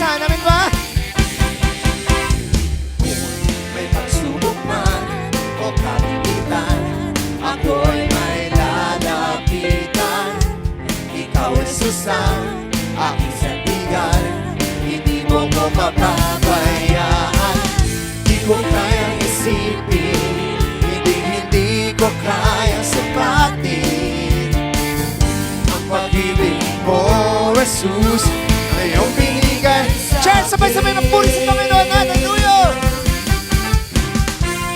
Inaasahan namin ba? Kung may pagsubok man o kapitan, ako'y may lalapitan. Ikaw ay susang aking sandigan, hindi mo ko mapapabayaan. Di ko kayang isipin, hindi ko kayang sapatin ang pag-ibig mo, Jesus, na iyong binigay. Church, sabay-sabay magpuri sa Panginoon. Hallelujah!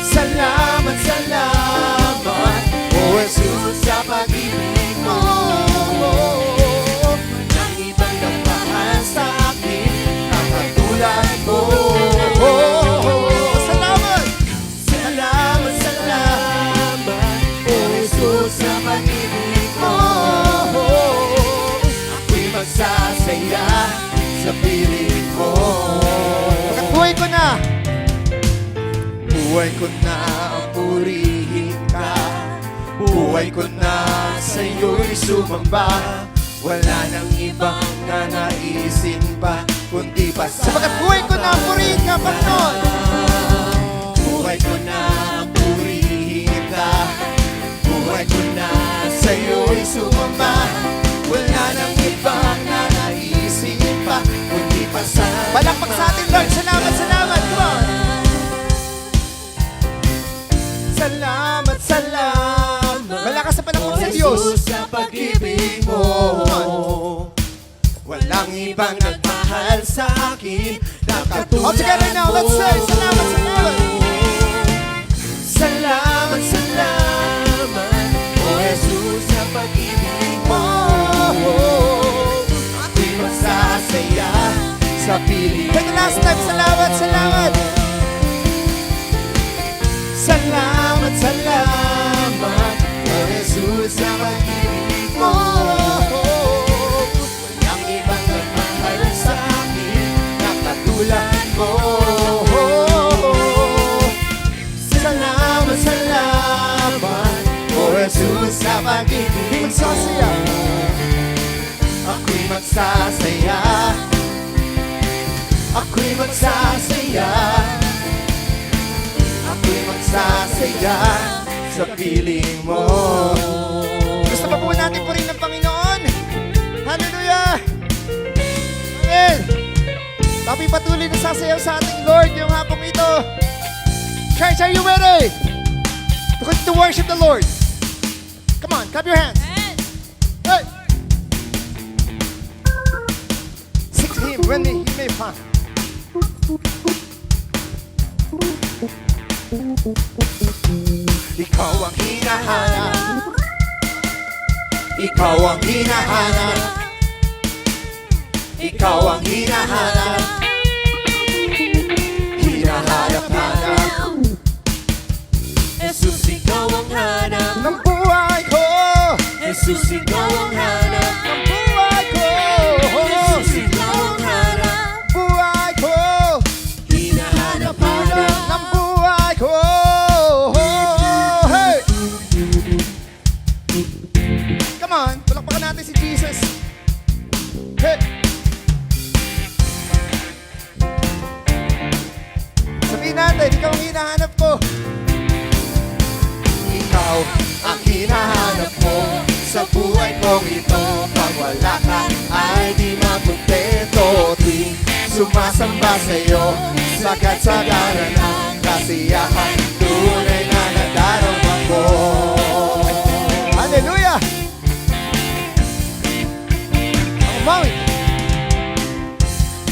Salamat, salamat, O Jesus, sa pag-ibig mo. Walang ibang nagmahal sa akin ang katulad mo. Salamat! Salamat, salamat, O Jesus, sa pag-ibig mo. Ako'y magsasaya sa piling mo. Pagkat buhay ko na. Buhay ko na ang purihin ka. Buhay ko na sa'yo'y sumamba. Wala nang ibang nanaisin pa, kundi pa sa Pagkat buhay ko na, purihin ka, Panginoon. Buhay ko na ang purihin ka. Buhay ko na sa'yo'y sumamba. Wala nang ibang nanaisin pa, kundi pa sa Palakpak sa atin, Lord. Salamat, salamat. Come on. Salamat, salamat, Malakas sa palakpak sa O Diyos. Jesus, sa pag-ibig mo. Walang ibang nagmahal sa akin na katulad All together now, let's say, salamat, salamat. Salamat, salamat, O Jesus, sa pag-ibig mo. Ako'y magsasaya sa piling For the last time, salamat, salamat. Salamat, salamat, O Jesus, sa pag-ibig mo. Walang ibang nagmahal sa akin na katulad mo. Salamat, salamat, O Jesus, sa pag-ibig mo. Magsasaya. Ako'y magsasaya. Ako'y magsasaya. Ako'y magsasaya sa piling mo. Gusto pa po natin purihin ng Panginoon. Hallelujah! Amen! Tabi patuloy na sasayaw sa ating Lord yung hapong ito. Church, are you ready? To worship the Lord. Come on, clap your hands. Hey! Sing to Him when He may find. Ikaw ang hinahanap. Ikaw ang hinahanap. Ikaw ang hinahanap. Hinahanap-hanap. Jesus, ikaw ang hanap. Ng buhay ko! Jesus, ikaw ang hanap. Ng buhay ko! Jesus, ikaw ang hanap. Buhay ko! Hinahanap-hanap. Ng buhay ko! Hey! Come on, palakpakan natin si Jesus. Hey! Sabihin natin, ikaw ang hinahanap ko. Ikaw ang hinahanap ko sa buhay kong ito. Pag wala ka ay di makontento. Tuwing sumasamba sa'yo, sagat-sagaran ang kasiyahan. Tunay na nadarama ko. Hallelujah! Ang umawit.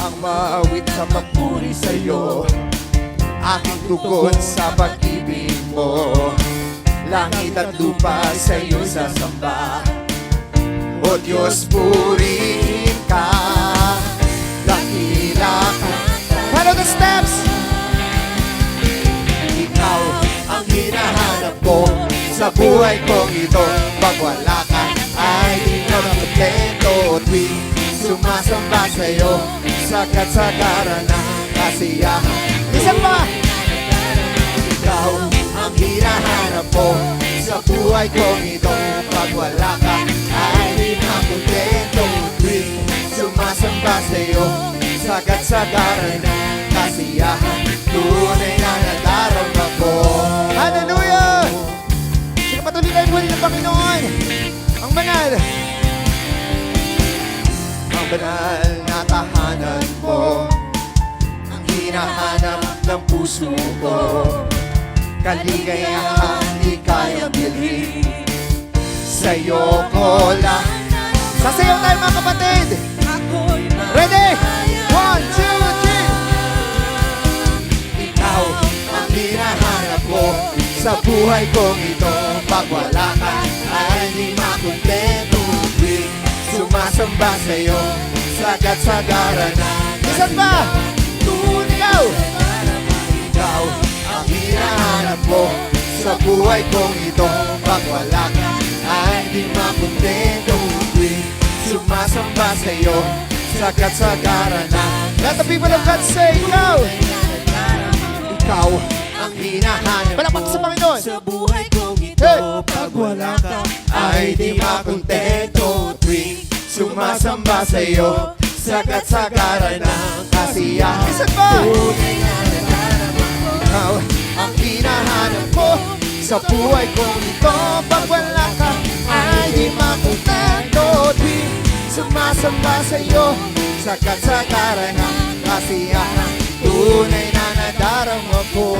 Ang maawit sa papuri sa'yo, aking tugon sa pag-ibig mo. Langit at lupa sa'yo sasamba. O Diyos, purihin ka. Dakila ka. Follow the steps! Ikaw ang hinahanap ko sa buhay kong ito. Pag wala ka ay di na makontento. Tuwing sumasamba sa'yo, sagat-sagaran ng kasiyahan. Isa pa! Ikaw ang hinahanap ko sa buhay kong ito. Pag wala ka ay di na kontento. Tuwing sumasamba sa'yo, sagat-sagaran ng kasiyahan, tunay na nadarama ko. Hallelujah! Sige, patuloy tayo muli ng Panginoon. Ang banal. Ang banal na tahanan mo, ang hinahanap ng puso ko. Kaligayahan di kaya bilhin, sa'yo ko lang. Sasayaw tayo mga kapatid. Ready? 1, 2, 3. Ikaw ang hinahanap ko sa buhay kong ito. Pag wala ka ay di makontento. Tuwing sumasamba sa'yo, sagat-sagaran na. Isan pa? Ikaw. Ikaw ang hinahanap ko sa buhay kong ito. Pag wala ka ay di makontento. Tuwing sumasamba sa'yo, sagat-sagaran na. Let the people of God say, ikaw. Ikaw ang hinahanap Palakpak sa Panginoon. sa buhay kong ito. Hey! Pag wala ka ay di makontento. Tuwing sumasamba sa'yo, sagat-sagaran ng kasiyahan. Isan pa? Tunay na nadarama ko. Ikaw ang hinahanap ko sa buhay kong ito. Pag wala ka ay di makontento. Tuwing sumasamba sa'yo, sagat-sagaran ng kasiyahan. Tunay na nadarama ko.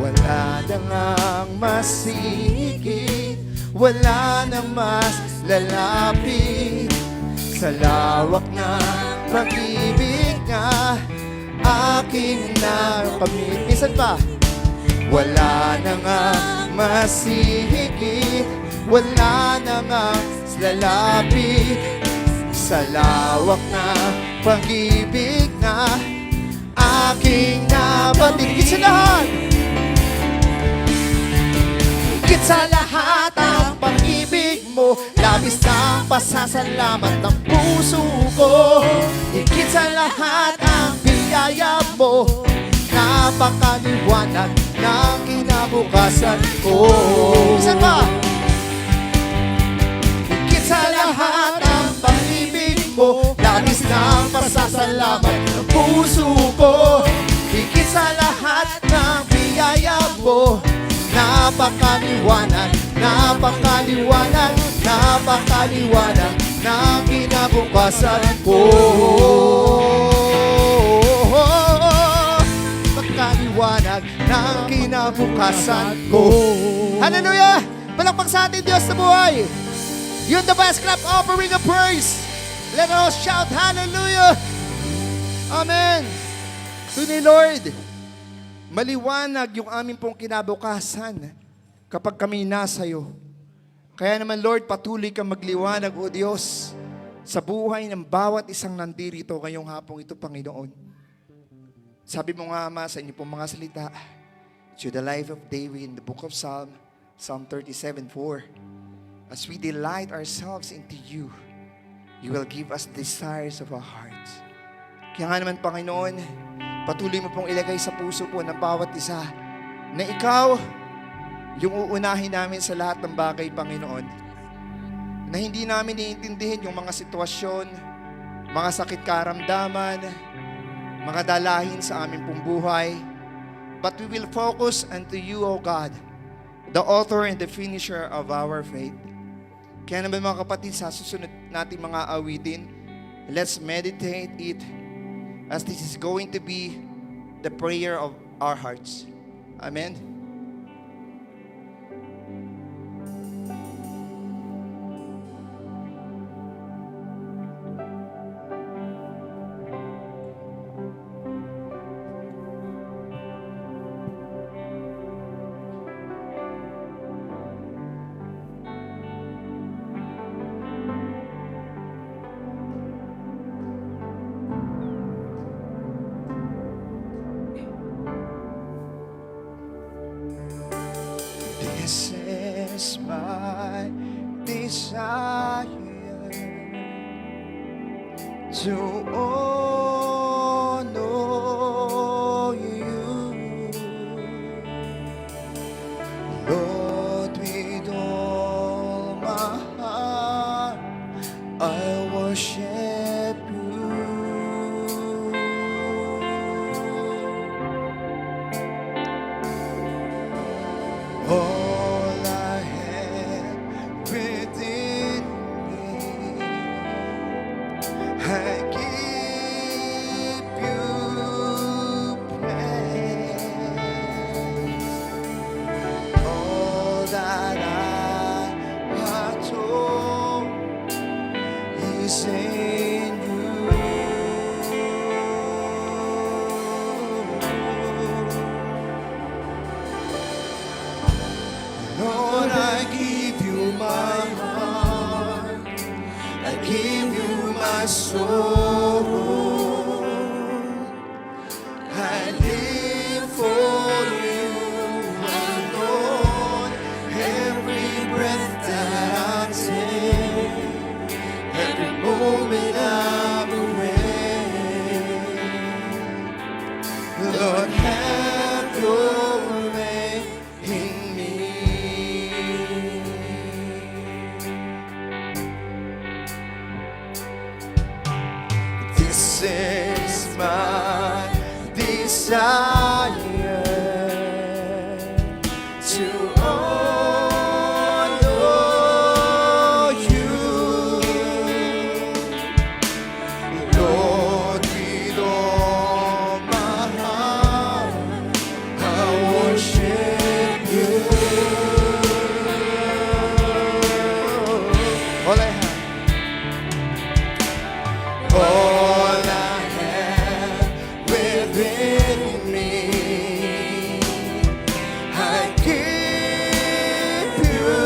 Wala na ngang masigit, wala nang mas lalapit sa lawak na pag-ibig na aking nakamit. Isan pa? Wala na nga masihigit, wala na nga lalapit sa lawak na pag-ibig na aking nabatid. Higit sa lahat. Higit sa lahat ang pag-ibig mo, labis ng pasasalamat ng puso ko. Higit sa lahat ang biyaya mo, napakaliwanag ng kinabukasan ko. Isan pa? Higit sa lahat ang pag-ibig mo, labis ng pasasalamat ng puso ko. Higit sa lahat ng biyaya mo, napakaliwanag, napakaliwanag, napakaliwanag ng kinabukasan ko. Napakaliwanag ng kinabukasan ko. Hallelujah! Palakpak sa atin, Diyos na buhay. You're the best clap offering of praise. Let us shout hallelujah. Amen. Tunay Lord, maliwanag yung aming pong kinabukasan kapag kami nasa'yo. Kaya naman Lord, patuloy kang magliwanag o Diyos sa buhay ng bawat isang nandirito ngayong hapong ito, Panginoon. Sabi mo nga, Ama, sa inyo pong mga salita, to the life of David in the book of Psalm 37:4. As we delight ourselves into you, you will give us desires of our hearts. Kaya nga naman, Panginoon, patuloy mo pong ilagay sa puso po ng bawat isa na ikaw yung uunahin namin sa lahat ng bagay, Panginoon. Na hindi namin iintindihin yung mga sitwasyon, mga sakit karamdaman, mga dalahin sa aming pong buhay. But we will focus unto you, O God, the author and the finisher of our faith. Kaya naman mga kapatid, sa susunod nating mga awitin, let's meditate it as this is going to be the prayer of our hearts. Amen. This is my desire to honor you, Lord, with all my heart I worship my soul. I live for you alone. Every breath that I take, every moment I'm awake. Lord, have your way in me. This is my desire to honor you, Lord, with all my heart I worship you. All I have. All I have within me, I give you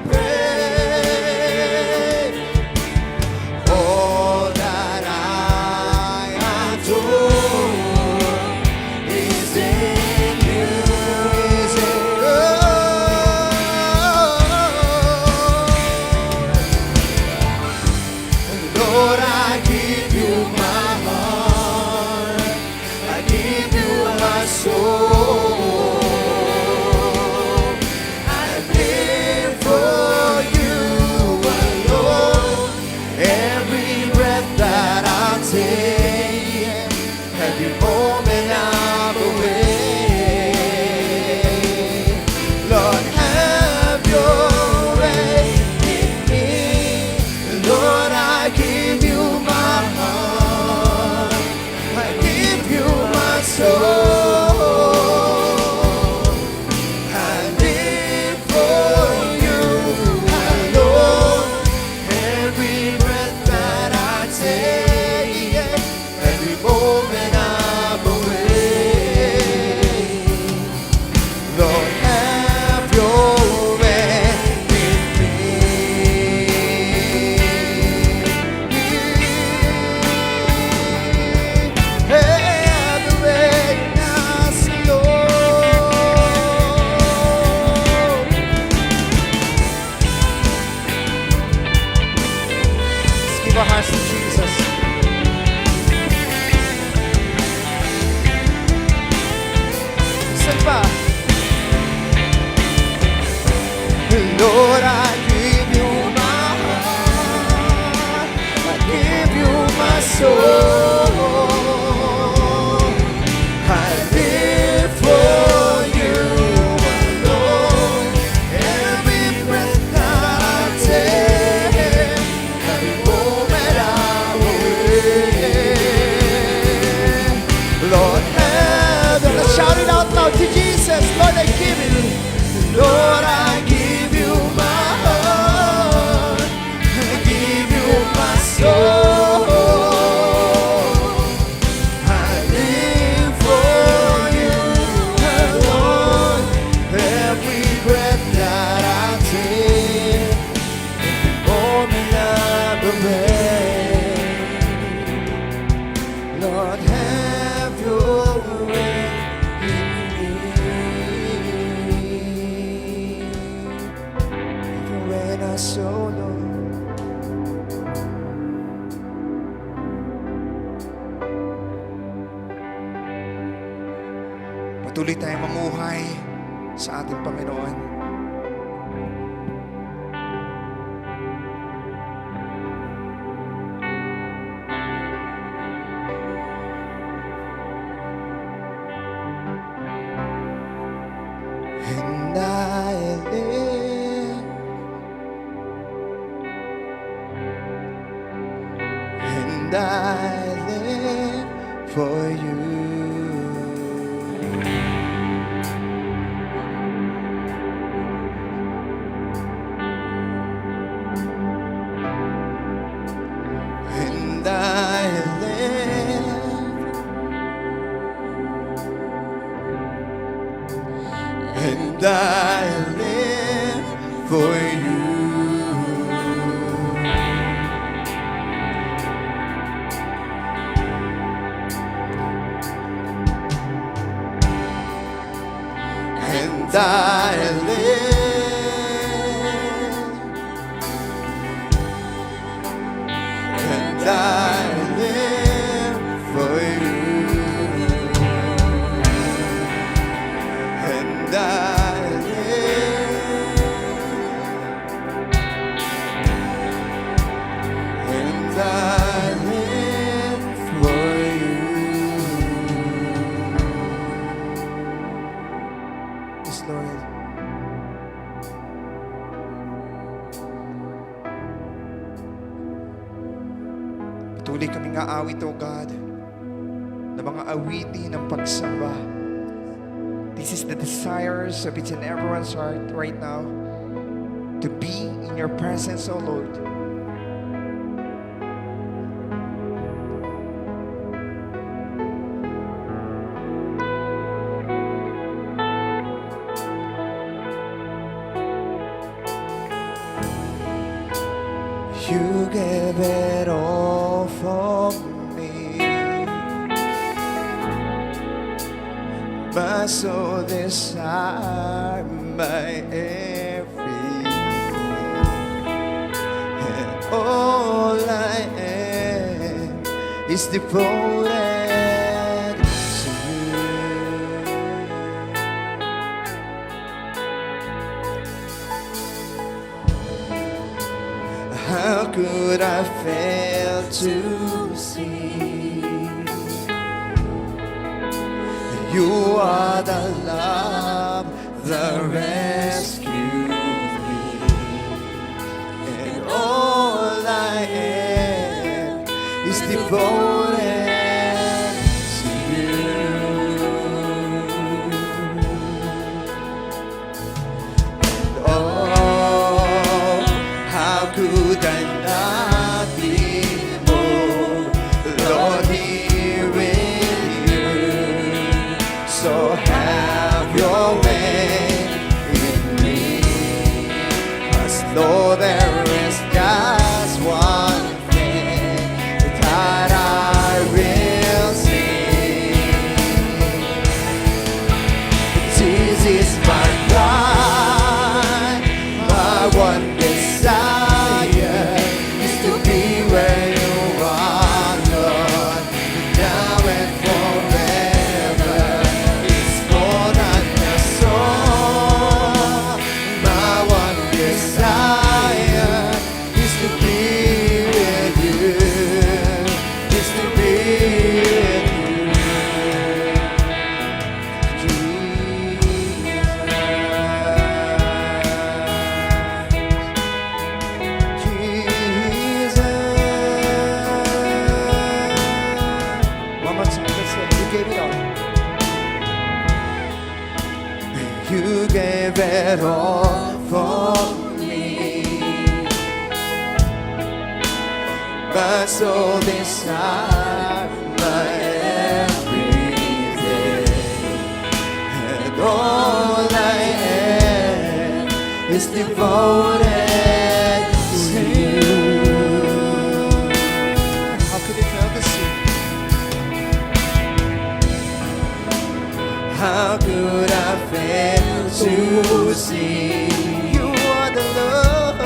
praise. All that I adore is in you, is in you. Lord, I give you my heart, I give you my soul. I live for you alone. Every breath that I take, every moment I'm awake. Lord, have your way in me. Lord, I give you my heart, I give you my soul. I live for you alone. Every breath that I take, every moment I'm awake. Lord, have your way in me. Have your way in us, Lord. Let's give our hearts to Jesus. Sing pa. Lord, I give you my heart, I give you my soul. I live for you alone. Every breath that I take, every moment I'm awake. Lord, have your. Let's shout it out loud to Jesus. Lord, I give you. Lord, I give you my heart, I give you my soul. I live for you alone. Every breath that I take, every moment I'm awake. Lord, have your way in me. Have your way in us, oh Lord. Patuloy tayong mamuhay sa ating Panginoon. And I live, and I live for you. And I live, and I live for you. I live for you, and I live, and I live for you. Yes, Lord. Patuloy kaming aawit, O God, ng mga awitin ng pagsamba. This is the desires of each and everyone's heart right now, to be in your presence, O Lord. You gave it all for me. My soul desire, my everything, and all I am is devoted to you. How could I fail to see you are the love that rescued me, and all I am is devoted to you. And oh, how could I not be moved, Lord, here with you? So have your way in me, as though there is just one thing that I will sing. This is my cry, my one desire is to be where you are, Lord, now and forever. It's more than a song. My one desire is to be with you, is to be with you, Jesus. One more time, let's say, you gave it all. You gave it all for me. My soul desire, my everything, and all I am is devoted to you. How could it fail to see? How could I fail to see you are the love,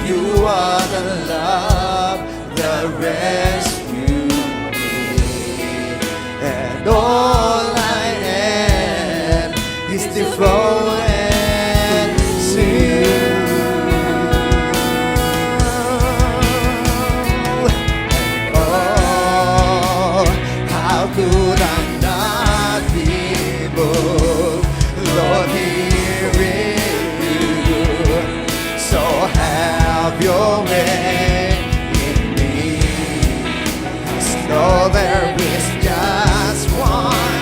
you are the love that rescued me, and all I am is devoted to you. Oh, how could I not be moved, Lord, here with you? So have your way in me, as though there is just one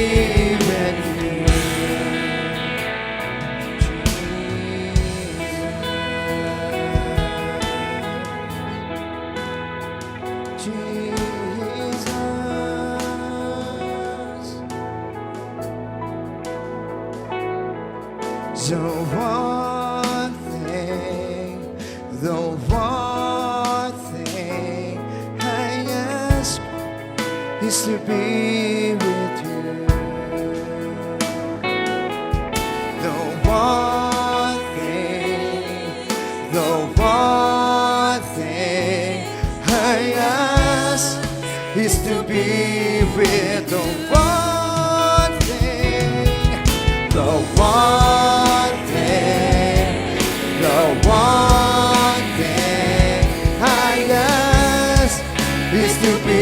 with you. Jesus. The one thing I ask is to be with you. The one thing I ask is to be with the one thing, the one thing, the one thing I ask is to be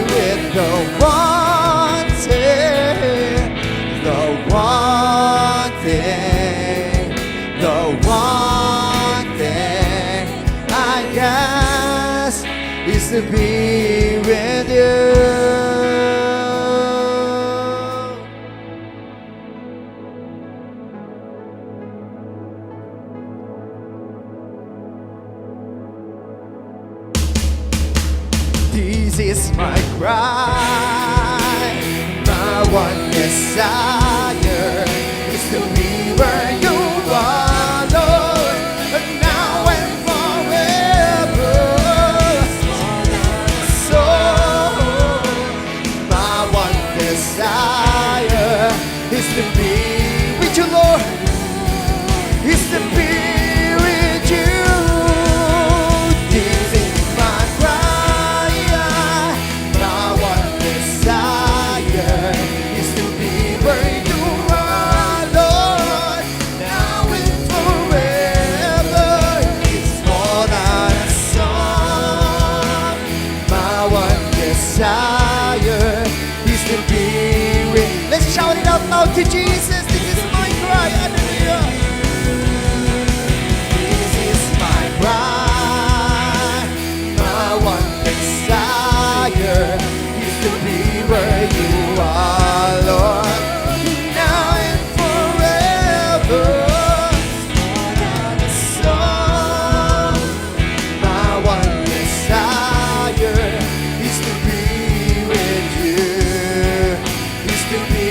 with the one thing, the one thing, the one thing I ask is to be with you. This is my cry, my one desire is to be where you are, Lord, and now and forever. So, my one desire is to be with you, Lord, is to be with you. This is my cry, my one desire is to be where you are, Lord, now and forever. It's more than a song. My one desire is to be with. Let's shout it out loud to Jesus. This is my cry. Hallelujah. This is my cry. My one desire is to be where you are, Lord, now and forever. More than a song. My one desire is to be with you, is to be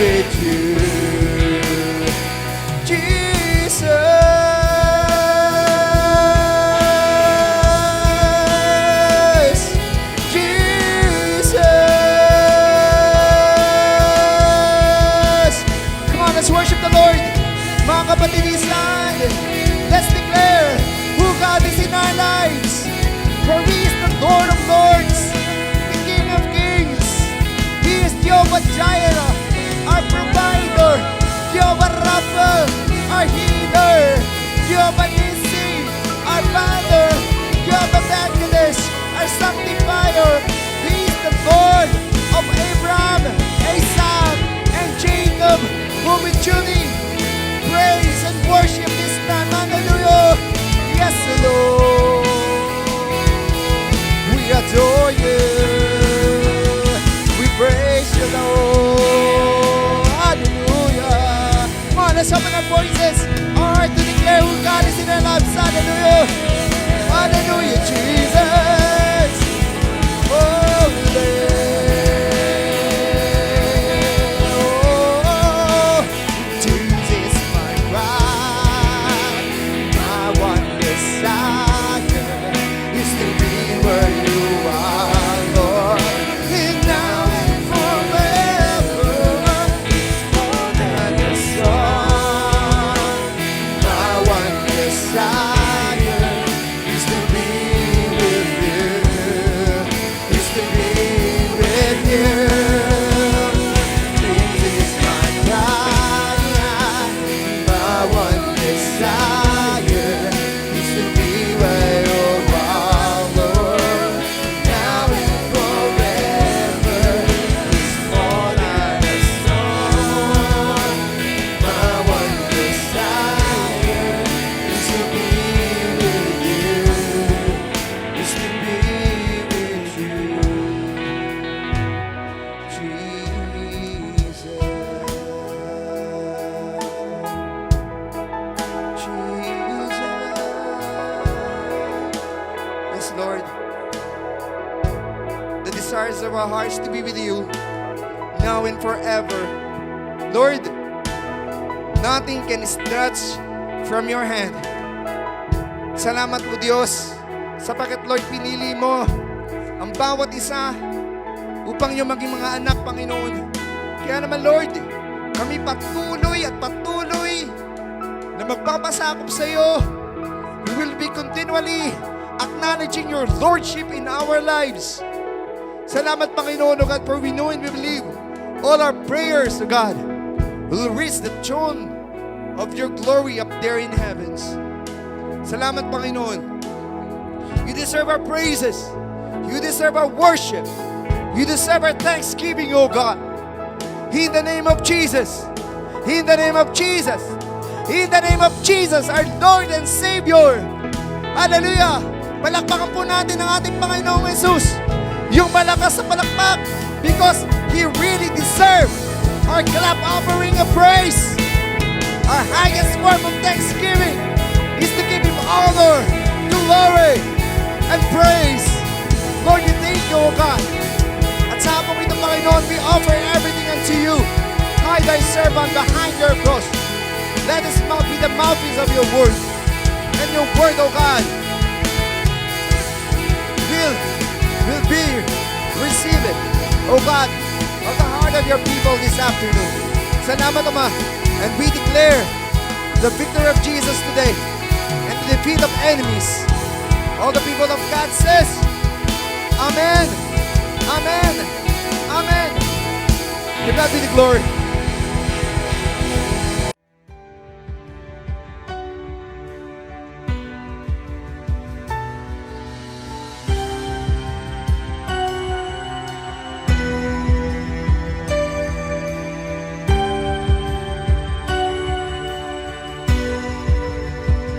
with you. Jesus, Jesus. Come on, let's worship the Lord. Mga kapatid, isan. Let's declare who God is in our lives. For He is the Lord of Lords, the King of Kings. He is Jehovah Jireh, our provider. Jehovah Rapha, our healer. Jehovah Nissi, our Father. Jehovah Bethlehem, our sanctifier. He is the Lord of Abraham, Isaac, and Jacob, whom we truly praise and worship this time. Hallelujah. Yes, Lord. We adore you. We praise you, Lord. Hallelujah. Come on, let's open our voices. All right, to declare who God is in our lives. Hallelujah. Hallelujah, Jesus. Oh, Jesus, my cry, my one desire is to be where you are, Lord, and now and forever. It's more than a song. My one desire of our hearts to be with you now and forever. Lord, nothing can snatch from your hand. Salamat po Diyos, sapagkat Lord, pinili mo ang bawat isa upang yung maging mga anak, Panginoon. Kaya naman Lord, kami patuloy at patuloy na magpapasakop sa iyo. We will be continually acknowledging your Lordship in our lives. Salamat Panginoon, O God, for we know and we believe all our prayers, O God, will reach the throne of your glory up there in heavens. Salamat Panginoon. You deserve our praises. You deserve our worship. You deserve our thanksgiving, O God. In the name of Jesus. In the name of Jesus. In the name of Jesus, our Lord and Savior. Hallelujah. Palakpakan po natin ang ating Panginoong Jesus. Yung malakas sa palakpak, because He really deserves our clap offering of praise. Our highest form of thanksgiving is to give Him honor, glory, and praise. Lord, we thank you, O God. At sa hapong ito, Panginoon, we offer everything unto you. Hide thy servant behind your cross. Let us be the mouthpiece of your word. And your word, O God, will be received, O God, of the heart of your people this afternoon. Salamat, Ama. And we declare the victory of Jesus today and the defeat of enemies. All the people of God says, Amen. Amen. Amen. To God be the glory.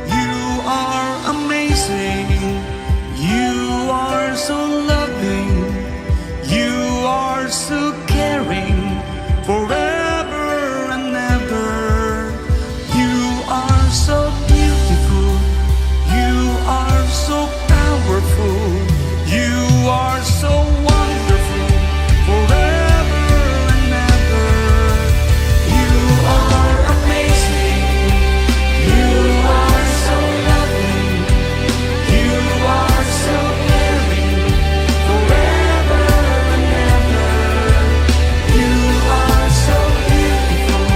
You are amazing. You are so loving. You are so caring forever and ever. You are so beautiful. You are so powerful. You are so wonderful forever and ever. You are amazing. You are so loving. You are so caring forever and ever. You are so beautiful.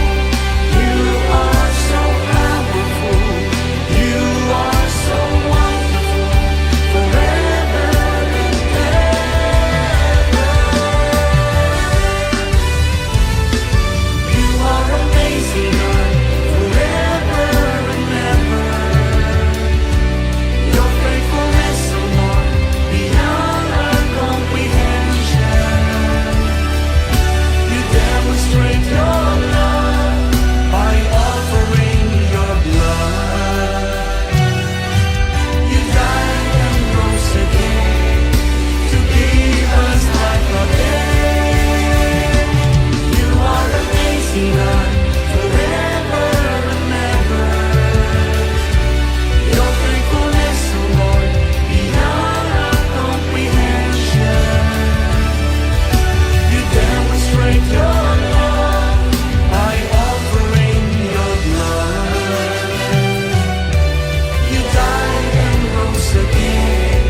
You are so powerful. You are so wonderful forever and ever. You are amazing, Lord, forever and ever. Your faithfulness, O Lord, beyond our comprehension. You demonstrate your love by offering your blood. You died and rose again to give us life again. You are amazing, Lord, forever and ever. Your faithfulness, O Lord, beyond our comprehension. You demonstrate your love by offering your blood. You died and rose again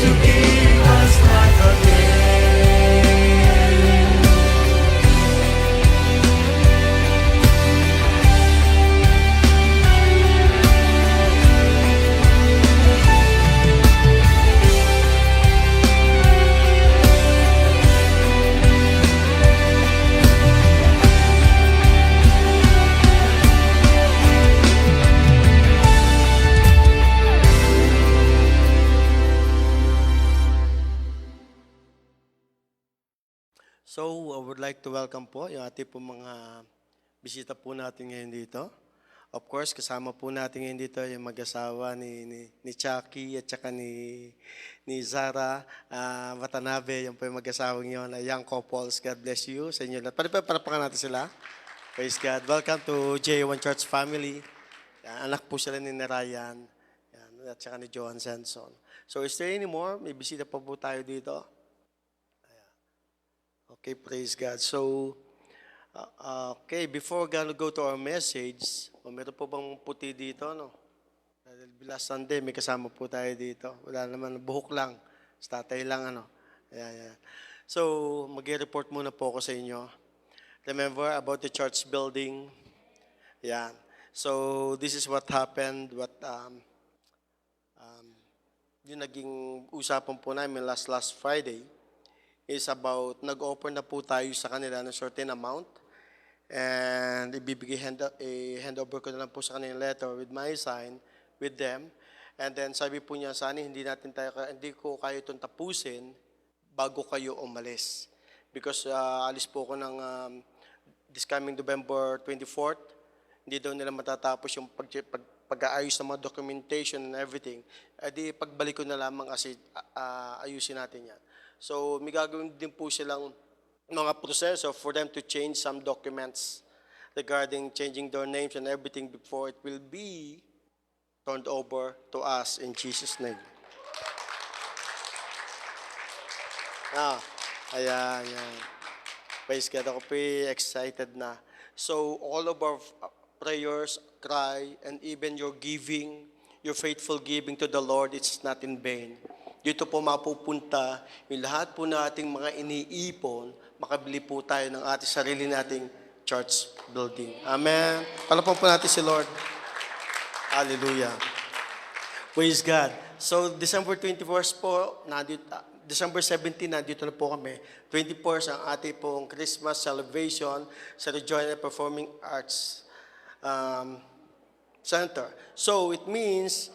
to give us life again. So, I would like to welcome po yung ating po mga bisita po natin ngayon dito. Of course, kasama po natin ngayon dito yung mag-asawa ni Chucky at saka ni Zara Watanabe. Yung po yung mag-asawang yun, young couples. God bless you sa inyo lahat. Parapakan natin sila. Praise God. Welcome to J1 Church family. Yan, anak po sila ni Ryan yan, at saka ni Johan Sanson. So, is there any more? May bisita pa po tayo dito. Okay, praise God. So, okay, before we're gonna go to our message, meron po bang puti dito, no? Dahil last Sunday, may kasama po tayo dito. Wala naman, buhok lang. Sa tatay lang, ano. Ayan. So, mag-report muna po ako sa inyo. Remember about the church building? Yan. So, this is what happened, yung naging usapan po namin last Friday is about nag-offer na po tayo sa kanila ng certain amount and ibibigay handover ko na lang po sa kanila letter with my sign with them. And then sabi po niya, sana hindi ko kayo itong tapusin bago kayo umalis. Because alis po ako ng this coming November 24th. Hindi daw nila matatapos yung pag-aayos ng mga documentation and everything. Di pagbalik ko na lamang kasi ayusin natin yan. So may gagawin din po silang mga proseso for them to change some documents regarding changing their names and everything before it will be turned over to us in Jesus' name. Ayan. Praise God, ako po excited na. So all of our prayers, cry, and even your giving, your faithful giving to the Lord, it's not in vain. Dito po mapupunta yung lahat po nating mga iniipon, makabili po tayo ng ating sarili nating church building. Amen. Palapan po natin si Lord. Hallelujah. Praise God. So, December 21st po, December 17, nandito na po kami. 21st, ang ating pong Christmas celebration sa Rejoice Performing Arts Center. So, it means,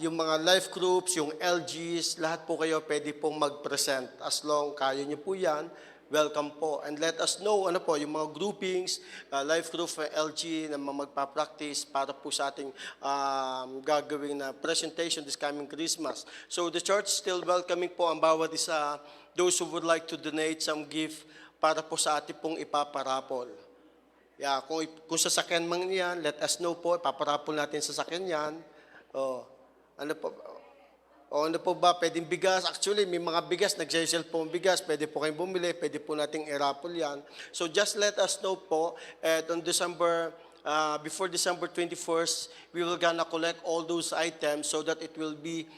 yung mga life groups, yung LGs, lahat po kayo pwede pong mag-present. As long kaya nyo po yan, welcome po. And let us know, yung mga groupings, life group for LG na magpa-practice para po sa ating gagawin na presentation this coming Christmas. So the church still welcoming po ang bawat isa, those who would like to donate some gift para po sa ating pong ipaparapol. Yeah, kung sasakyan man yan, let us know po, ipaparapol natin sasakyan yan. Ano po ba, pwedeng bigas? Actually, may mga bigas, nag-sell po ang bigas, pwede po kayong bumili, pwede po nating i-raffle yan. So just let us know po, at on before December 21st, we will gonna collect all those items so that it will be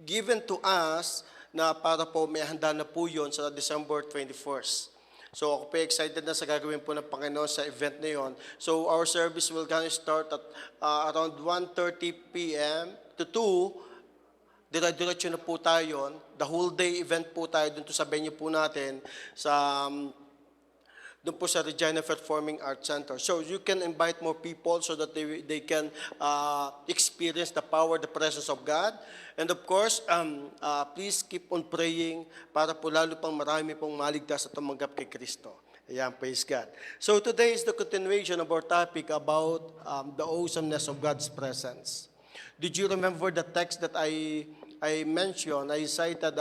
given to us na para po may handa na po yun sa December 21st. So ako po excited na sa gagawin po ng Panginoon sa event na yon. So our service will gonna start at around 1:30 p.m. to 2. Dire-diretso na po tayo yun. The whole day event po tayo dun to sa venue po natin doon po sa Regina Performing Arts Center. So you can invite more people so that they can experience the power, the presence of God. And of course, please keep on praying para po lalo pang marami pong maligtas at tumanggap kay Kristo. Ayan, praise God. So today is the continuation of our topic about the awesomeness of God's presence. Did you remember the text that I mentioned, I cited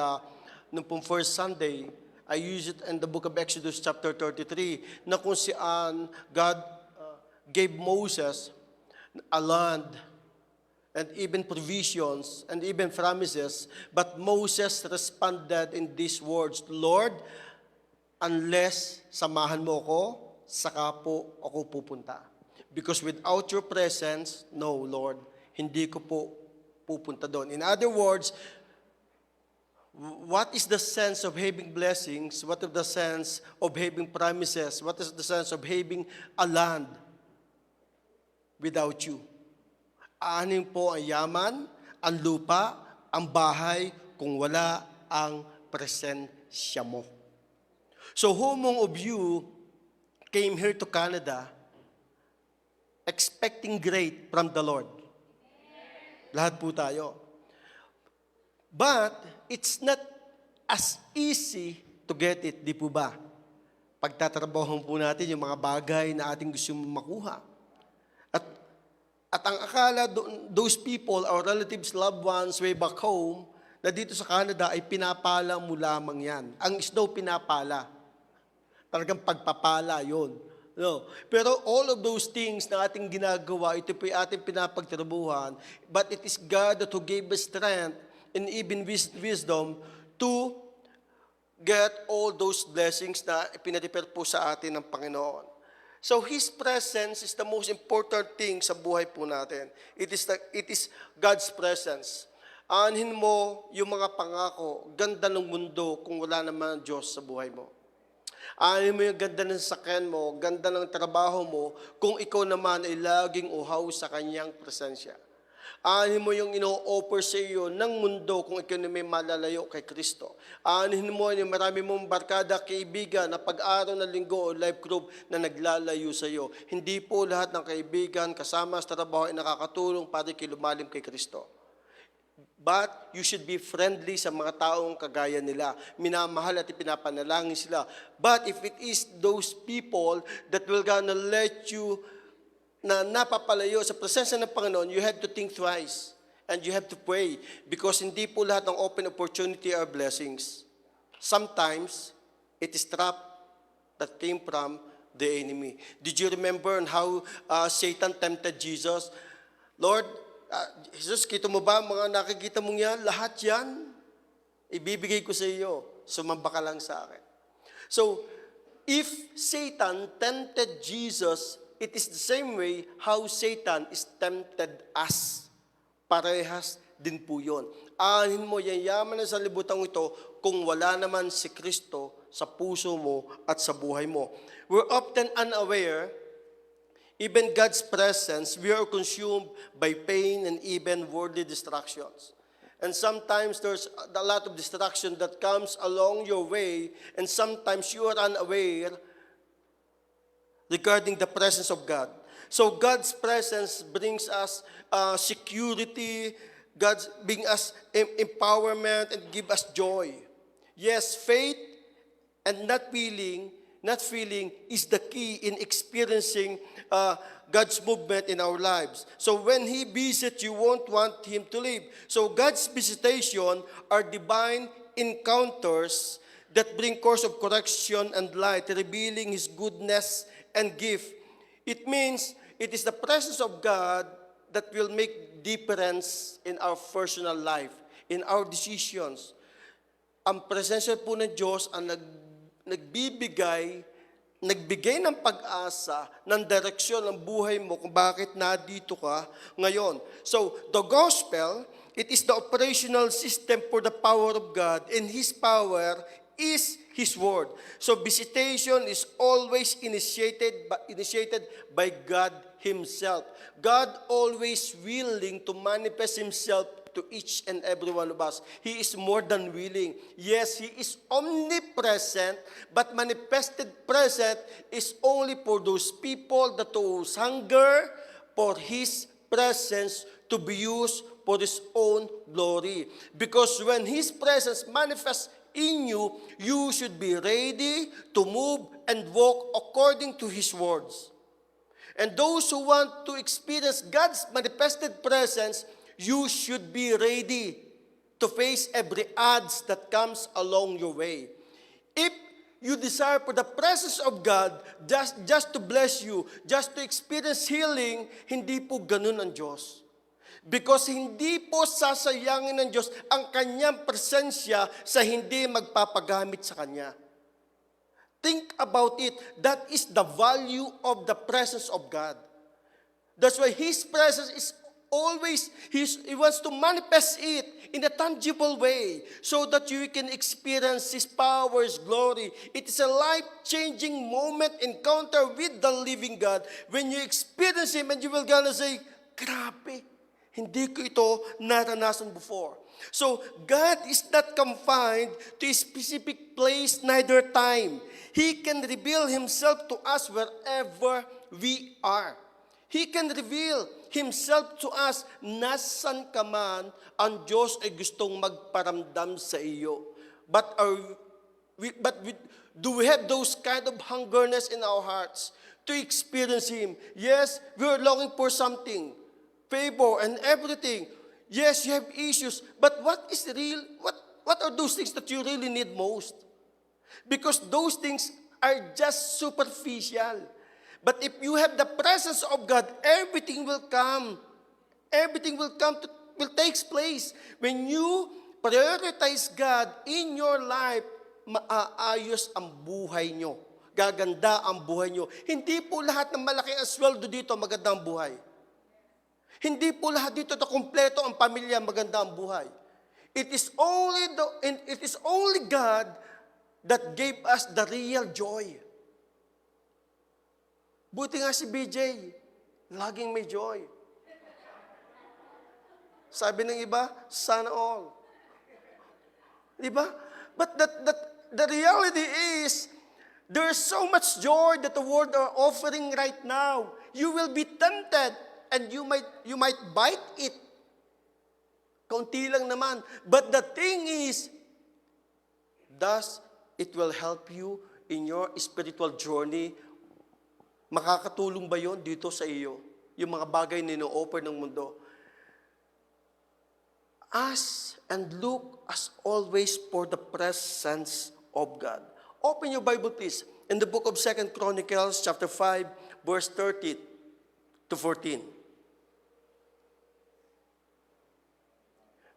nung pong first Sunday? I used it in the book of Exodus chapter 33 na kung saan God gave Moses a land and even provisions and even promises, but Moses responded in these words, Lord, unless samahan mo ako, saka po ako pupunta. Because without your presence, no, Lord, hindi ko po pupunta doon. In other words, what is the sense of having blessings? What is the sense of having promises? What is the sense of having a land without you? Aanin po ang yaman, ang lupa, ang bahay, kung wala ang presensya mo. So who among of you came here to Canada expecting great from the Lord? Lahat po tayo. But it's not as easy to get it, di po ba? Pagtatrabaho po natin yung mga bagay na ating gusto makuha. At ang akala, those people, our relatives, loved ones, way back home, na dito sa Canada ay pinapala mo lamang yan. Ang snow pinapala. Talagang pagpapala yon. No. Pero all of those things na ating ginagawa, ito po yung ating pinapagtrabuhan, but it is God that who gave us strength and even wisdom to get all those blessings na ipinadiper po sa atin ng Panginoon. So His presence is the most important thing sa buhay po natin. It is God's presence. Aanhin mo yung mga pangako, ganda ng mundo kung wala naman ang Diyos sa buhay mo. Aanhin mo yung ganda ng sakyan mo, ganda ng trabaho mo, kung ikaw naman ay laging uhaw sa Kanyang presensya. Aanhin mo yung ino-offer sa iyo ng mundo kung ikaw na may malalayo kay Kristo. Aanhin mo yung marami mong barkada, kaibigan na pag-araw na linggo o life group na naglalayo sa iyo. Hindi po lahat ng kaibigan kasama sa trabaho ay nakakatulong para lumalim kay Kristo. But you should be friendly sa mga taong kagaya nila. Minamahal at ipinapanalangin sila. But if it is those people that will gonna let you na napapalayo sa presensya ng Panginoon, you have to think twice. And you have to pray. Because hindi po lahat ng open opportunity are blessings. Sometimes, it is trap that came from the enemy. Did you remember how Satan tempted Jesus? Lord, Jesus, kita mo ba mga nakikita mong yan? Lahat yan, ibibigay ko sa iyo. Sumamba ka lang sa akin. So, if Satan tempted Jesus, it is the same way how Satan is tempted us. Parehas din po yun. Aanhin mo, yayaman na sa libutang ito kung wala naman si Kristo sa puso mo at sa buhay mo. We're often unaware, even God's presence, we are consumed by pain and even worldly distractions. And sometimes there's a lot of distraction that comes along your way, and sometimes you are unaware regarding the presence of God. So God's presence brings us security, God brings us empowerment and give us joy. Yes, faith and not feeling is the key in experiencing God's movement in our lives. So when He visits, you won't want Him to leave. So God's visitation are divine encounters that bring course of correction and light, revealing His goodness and gift. It means it is the presence of God that will make difference in our personal life, in our decisions. Ang presensya po ng Diyos ang nagbigay ng pag-asa, ng direksyon ng buhay mo kung bakit nandito ka ngayon. So, the gospel, it is the operational system for the power of God, and His power is His word. So visitation is always initiated by God Himself. God always willing to manifest Himself to each and every one of us. He is more than willing. Yes, He is omnipresent, but manifested present is only for those people that whose hunger for His presence to be used for His own glory. Because when His presence manifests in you, you should be ready to move and walk according to His words. And those who want to experience God's manifested presence, you should be ready to face every odds that comes along your way. If you desire for the presence of God just to bless you, just to experience healing, hindi po ganun ang Diyos. Because hindi po sasayangin ng Diyos ang Kanyang presensya sa hindi magpapagamit sa Kanya. Think about it. That is the value of the presence of God. That's why His presence is always, He wants to manifest it in a tangible way so that you can experience His power, His glory. It is a life-changing moment, encounter with the living God. When you experience Him and you will gonna say, grabe, hindi ko ito naranasan before. So, God is not confined to a specific place, neither time. He can reveal Himself to us wherever we are. He can reveal Himself to us, nasan ka man, ang Diyos ay gustong magparamdam sa iyo. Do we have those kind of hungerness in our hearts to experience Him? Yes, we are longing for something, favor and everything. Yes, you have issues, but what is real? What are those things that you really need most? Because those things are just superficial. But if you have the presence of God, everything will come. Everything will take place. When you prioritize God in your life, maaayos ang buhay nyo. Gaganda ang buhay nyo. Hindi po lahat ng malaki ang sweldo dito, maganda ang buhay. Hindi po lahat dito na kumpleto ang pamilya, maganda ang buhay. It is only God that gave us the real joy. Buti nga si BJ, laging may joy. Sabi ng iba, sana all. Di ba? But the reality is, there's so much joy that the world are offering right now. You will be tempted and you might bite it. Kaunti lang naman. But the thing is, thus, it will help you in your spiritual journey. Makakatulong ba yon dito sa iyo? Yung mga bagay na ino-offer ng mundo. Ask and look as always for the presence of God. Open your Bible, please, in the book of 2 Chronicles, chapter 5, verse 30 to 14.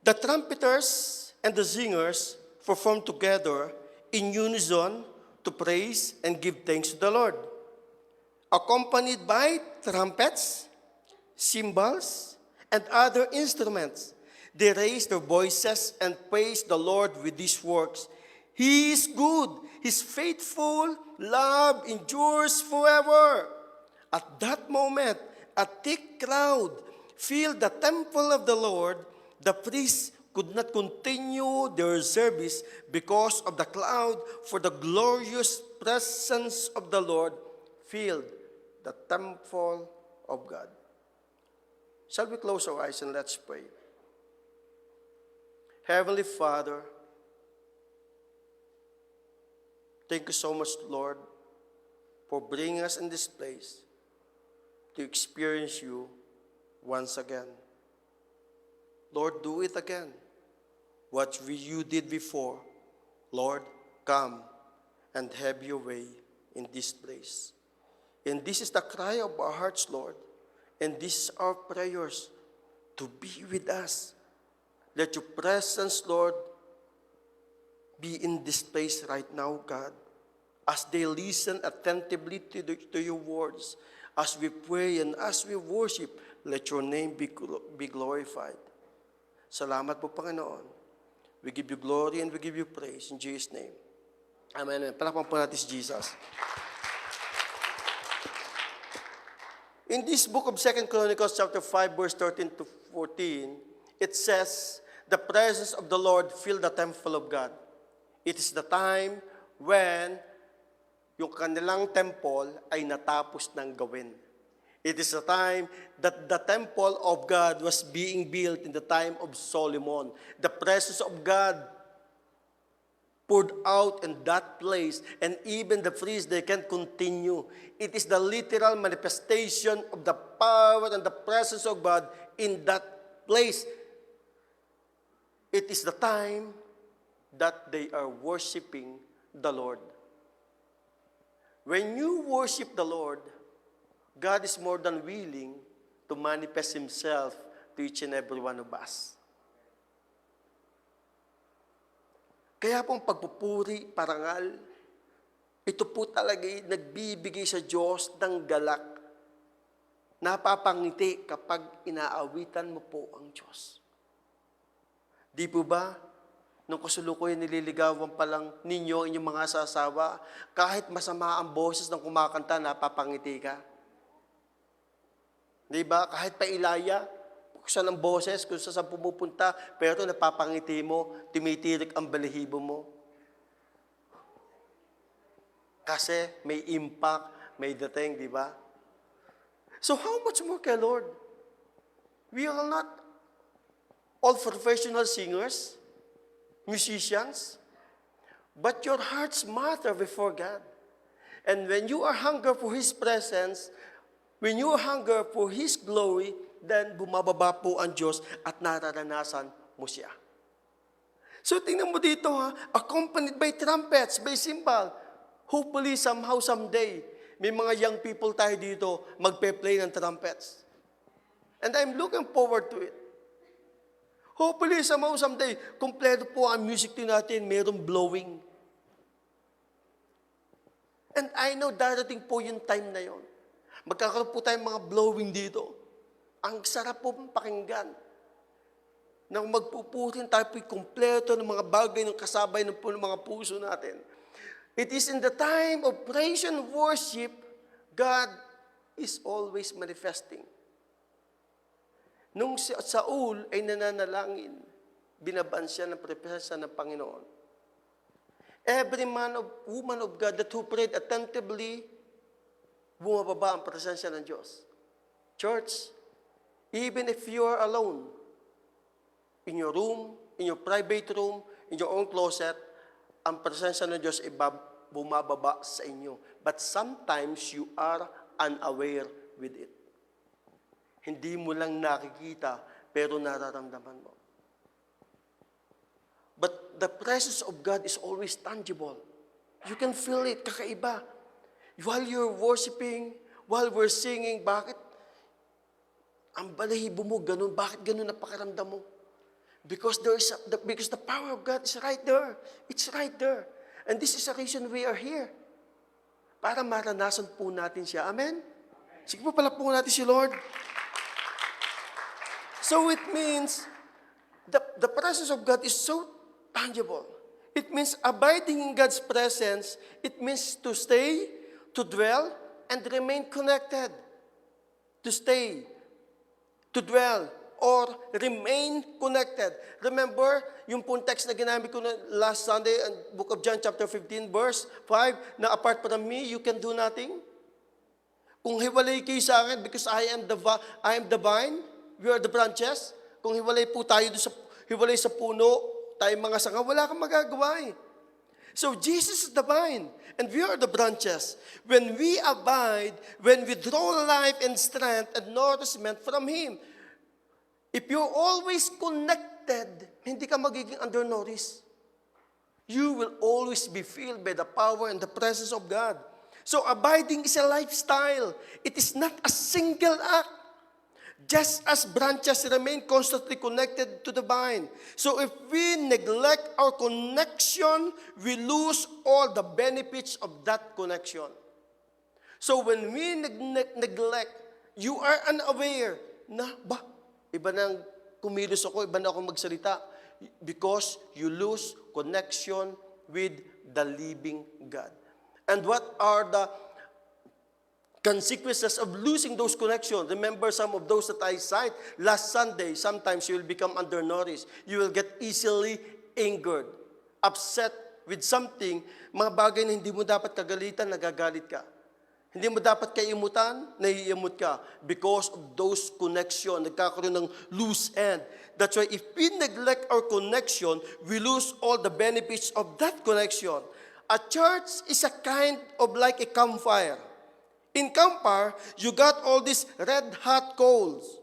The trumpeters and the singers performed together in unison to praise and give thanks to the Lord, accompanied by trumpets, cymbals, and other instruments. They raised their voices and praised the Lord with these works. He is good. His faithful love endures forever. At that moment, a thick cloud filled the temple of the Lord. The priests could not continue their service because of the cloud, for the glorious presence of the Lord filled the temple of God. Shall we close our eyes and let's pray? Heavenly Father, thank you so much, Lord, for bringing us in this place to experience you once again. Lord, do it again. What you did before, Lord, come and have your way in this place. And this is the cry of our hearts, Lord. And this is our prayers, to be with us. Let your presence, Lord, be in this place right now, God. As they listen attentively to your words, as we pray and as we worship, let your name be glorified. Salamat po, Panginoon. We give you glory and we give you praise in Jesus' name. Amen. Palakpan po natin si Jesus. In this book of 2 Chronicles chapter 5, verse 13 to 14, it says, the presence of the Lord filled the temple of God. It is the time when yung kanilang temple ay natapos ng gawin. It is the time that the temple of God was being built in the time of Solomon. The presence of God poured out in that place, and even the priests, they can't continue. It is the literal manifestation of the power and the presence of God in that place. It is the time that they are worshiping the Lord. When you worship the Lord, God is more than willing to manifest Himself to each and every one of us. Kaya pong pagpupuri, parangal, ito po talaga nagbibigay sa Diyos ng galak. Napapangiti kapag inaawitan mo po ang Diyos. Di po ba, nung kasulukuyan nililigawan pa lang ninyo inyong mga asawa, kahit masama ang boses ng kumakanta, napapangiti ka? Di ba? Kahit pa ilaya, buksan ang boses, kung saan pumupunta, pero napapangiti mo, tumitirik ang balahibo mo. Kasi may impact, may dating, di ba? So how much more kay Lord? We are not all professional singers, musicians, but your hearts matter before God. And when you are hunger for His presence, when you are hunger for His glory, then bumababa po ang Diyos at nararanasan mo siya. So tingnan mo dito accompanied by trumpets, by cymbal. Hopefully, somehow, someday, may mga young people tayo dito magpe-play ng trumpets. And I'm looking forward to it. Hopefully, somehow, someday, kompleto po ang music din natin, mayroong blowing. And I know darating po yung time na yon. Magkakaroon po tayong mga blowing dito. Ang sarap po pakinggan. Nang magpupurin tayo po'y kumpleto ng mga bagay ng kasabay ng mga puso natin. It is in the time of praise and worship, God is always manifesting. Nung si Saul ay nananalangin, binaban siya ng presensya ng Panginoon. Every woman of God that who prayed attentively, bumababa ang presensya ng Diyos. Church, even if you are alone, in your room, in your private room, in your own closet, ang presensya ng Diyos ay bumababa sa inyo. But sometimes you are unaware with it. Hindi mo lang nakikita, pero nararamdaman mo. But the presence of God is always tangible. You can feel it, kakaiba. While you're worshiping, while we're singing, bakit? Ang balahibo mo, ganun. Bakit ganun napakaramdam mo? Because because the power of God is right there. It's right there. And this is the reason we are here. Para maranasan po natin siya. Amen? Sige po pala po natin si Lord. So it means, the presence of God is so tangible. It means abiding in God's presence. It means to stay, to dwell, and remain connected. To stay, to dwell, or remain connected. Remember, yung pong text na ginamit ko na last Sunday, in Book of John chapter 15, verse 5, na apart from me, you can do nothing. Kung hiwalay kayo sa akin, because I am the vine, we are the branches. Kung hiwalay po tayo hiwalay sa puno, tayo mga sanga, wala kang magagawa eh. So Jesus is the vine, and we are the branches. When we abide, when we draw life and strength and nourishment from Him, if you're always connected, hindi ka magiging undernourished. You will always be filled by the power and the presence of God. So abiding is a lifestyle. It is not a single act. Just as branches remain constantly connected to the vine. So if we neglect our connection, we lose all the benefits of that connection. So when we neglect, you are unaware na, iba nang kumilos ako, iba na ako magsalita. Because you lose connection with the living God. And what are the consequences of losing those connections? Remember some of those that I cite last Sunday. Sometimes you will become undernourished. You will get easily angered, upset with something. Mga bagay na hindi mo dapat kagalitan, nagagalit ka. Hindi mo dapat kaimutan, naiimot ka. Because of those connections, nagkakaroon ng loose end. That's why if we neglect our connection, we lose all the benefits of that connection. A church is a kind of like a campfire. In campfire, you got all these red-hot coals.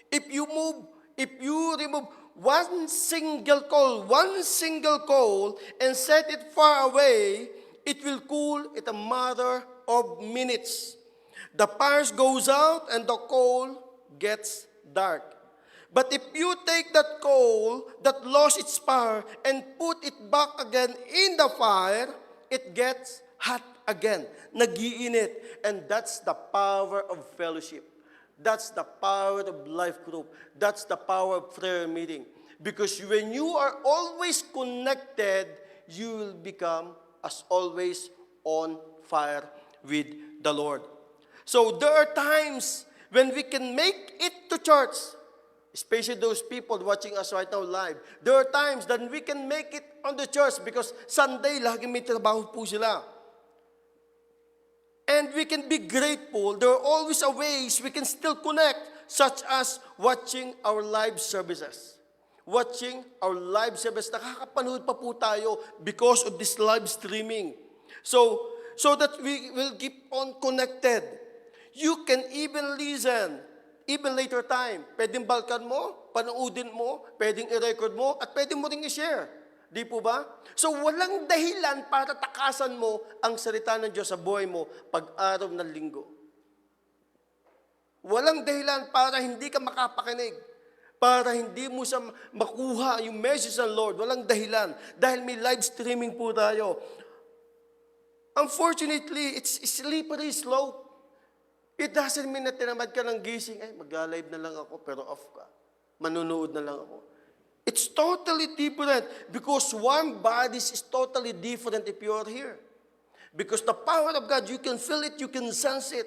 If you remove one single coal and set it far away, it will cool in a matter of minutes. The fire goes out and the coal gets dark. But if you take that coal that lost its fire and put it back again in the fire, it gets hot again, nag-iinit. And that's the power of fellowship. That's the power of life group. That's the power of prayer meeting. Because when you are always connected, you will become, as always, on fire with the Lord. So there are times when we can make it to church, especially those people watching us right now live. There are times that we can make it on the church because Sunday, laging may trabaho po sila. And we can be grateful. There are always a ways we can still connect, such as watching our live services. Watching our live service. Nakakapanood pa po tayo because of this live streaming. So that we will keep on connected. You can even listen, even later time. Pwedeng balkan mo, panoodin mo, pwedeng i-record mo, at pwedeng mo rin i-share. Di po ba? So walang dahilan para takasan mo ang salita ng Diyos sa buhay mo pag-araw ng linggo. Walang dahilan para hindi ka makapakinig. Para hindi mo sa makuha yung message ng Lord. Walang dahilan. Dahil may live streaming po tayo. Unfortunately, it's slippery slope. It doesn't mean na tinamad ka ng gising, ay, mag-live na lang ako, pero off ka. Manunood na lang ako. It's totally different because one body is totally different if you are here. Because the power of God, you can feel it, you can sense it.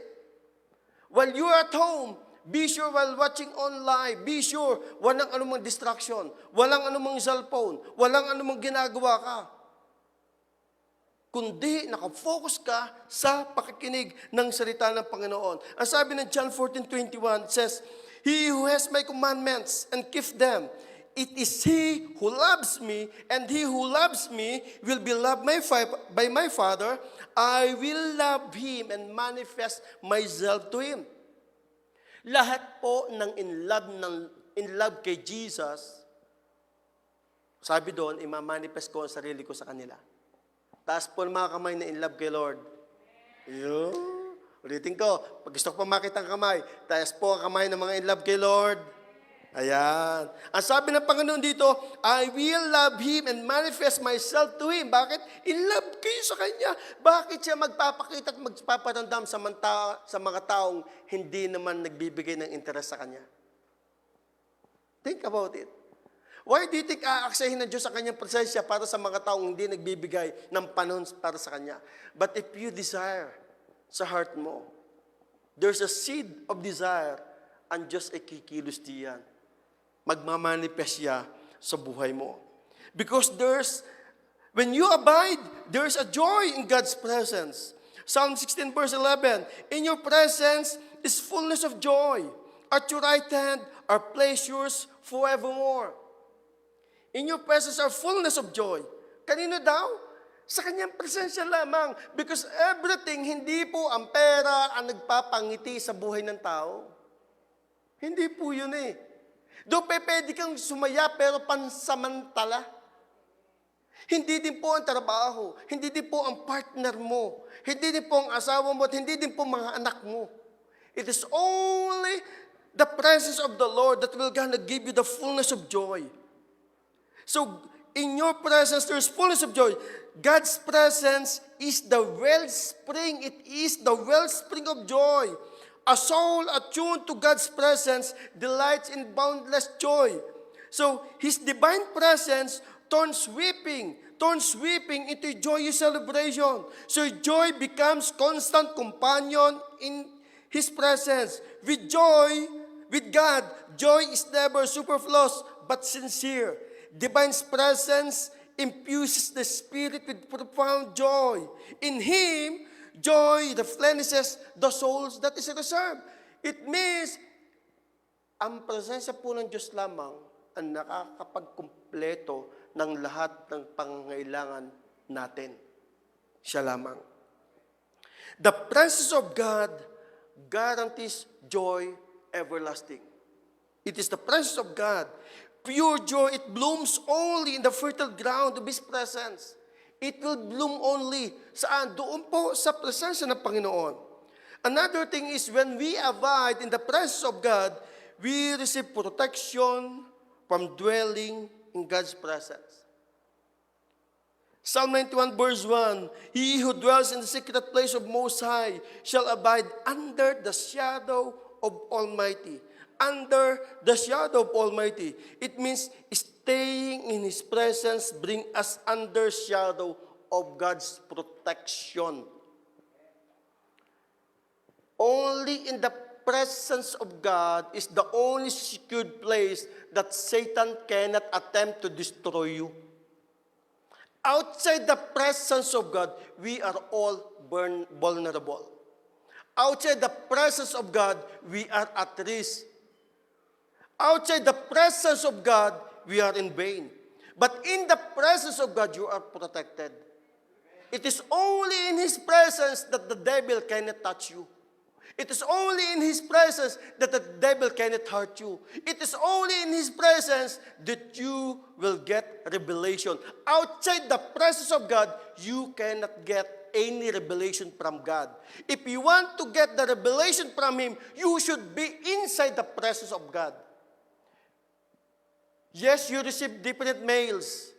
While you are at home, be sure while watching online, be sure walang anumang distraction, walang anumang cellphone, walang anumang ginagawa ka. Kundi nakafocus ka sa pakikinig ng salita ng Panginoon. Ang sabi ng John 14:21 says, He who has my commandments and keeps them, it is he who loves me, and he who loves me will be loved by my Father. I will love him and manifest myself to him. Lahat po ng in love kay Jesus, sabi doon, imamanifest ko ang sarili ko sa kanila. Taas po ng mga kamay na in love kay Lord. Yun. Ulitin ko, pag gusto ko pa makita ang kamay, taas po ang kamay ng mga in love kay Lord. Ayan. Ang sabi ng Panginoon dito, I will love Him and manifest myself to Him. Bakit? In love kayo sa Kanya. Bakit siya magpapakita at magpaparamdam sa mga taong hindi naman nagbibigay ng interes sa Kanya? Think about it. Why do you think aaksahin ng Diyos sa Kanyang presensya para sa mga taong hindi nagbibigay ng panahon para sa Kanya? But if you desire sa heart mo, there's a seed of desire, ang Diyos ay kikilos diyan. Magmamanifest siya sa buhay mo. Because when you abide, there's a joy in God's presence. Psalm 16 verse 11, in your presence is fullness of joy. At your right hand are pleasures forevermore. In your presence are fullness of joy. Kanino daw? Sa kanyang presensya lamang. Because everything, hindi po ang pera ang nagpapangiti sa buhay ng tao. Hindi po yun eh. Doon pwede kang sumaya pero pansamantala. Hindi din po ang trabaho, hindi din po ang partner mo, hindi din po ang asawa mo, at hindi din po mga anak mo. It is only the presence of the Lord that will gonna give you the fullness of joy. So, in your presence, there's fullness of joy. God's presence is the wellspring. It is the wellspring of joy. A soul attuned to God's presence delights in boundless joy. So, His divine presence turns weeping into joyous celebration. So, joy becomes constant companion in His presence. With God, joy is never superfluous but sincere. Divine presence infuses the spirit with profound joy. In Him, joy replenishes the souls that is reserved. It means, ang presensya po ng Diyos lamang ang nakakapagkumpleto ng lahat ng pangangailangan natin. Siya lamang. The presence of God guarantees joy everlasting. It is the presence of God. Pure joy, it blooms only in the fertile ground of His presence. It will bloom only saan? Doon po sa presensya ng Panginoon. Another thing is when we abide in the presence of God, we receive protection from dwelling in God's presence. Psalm 91 verse 1, He who dwells in the secret place of Most High shall abide under the shadow of Almighty. Under the shadow of Almighty. It means staying in His presence bring us under shadow of God's protection. Only in the presence of God is the only secured place that Satan cannot attempt to destroy you. Outside the presence of God, we are all vulnerable. Outside the presence of God, we are at risk. Outside the presence of God, we are in vain. But in the presence of God, you are protected. It is only in His presence that the devil cannot touch you. It is only in His presence that the devil cannot hurt you. It is only in His presence that you will get revelation. Outside the presence of God, you cannot get any revelation from God. If you want to get the revelation from Him, you should be inside the presence of God. Yes, you receive different mails.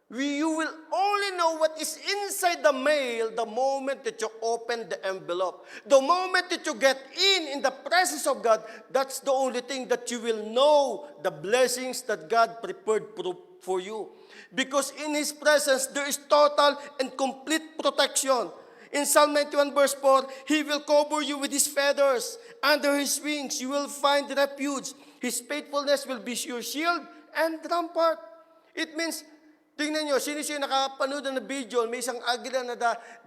You will only know what is inside the mail the moment that you open the envelope. The moment that you get in the presence of God, that's the only thing that you will know the blessings that God prepared for you. Because in His presence, there is total and complete protection. In Psalm 91 verse 4, He will cover you with His feathers. Under His wings, you will find refuge. His faithfulness will be your shield and rampart. It means, tingnan nyo, sino nakapanood na video, may isang agila na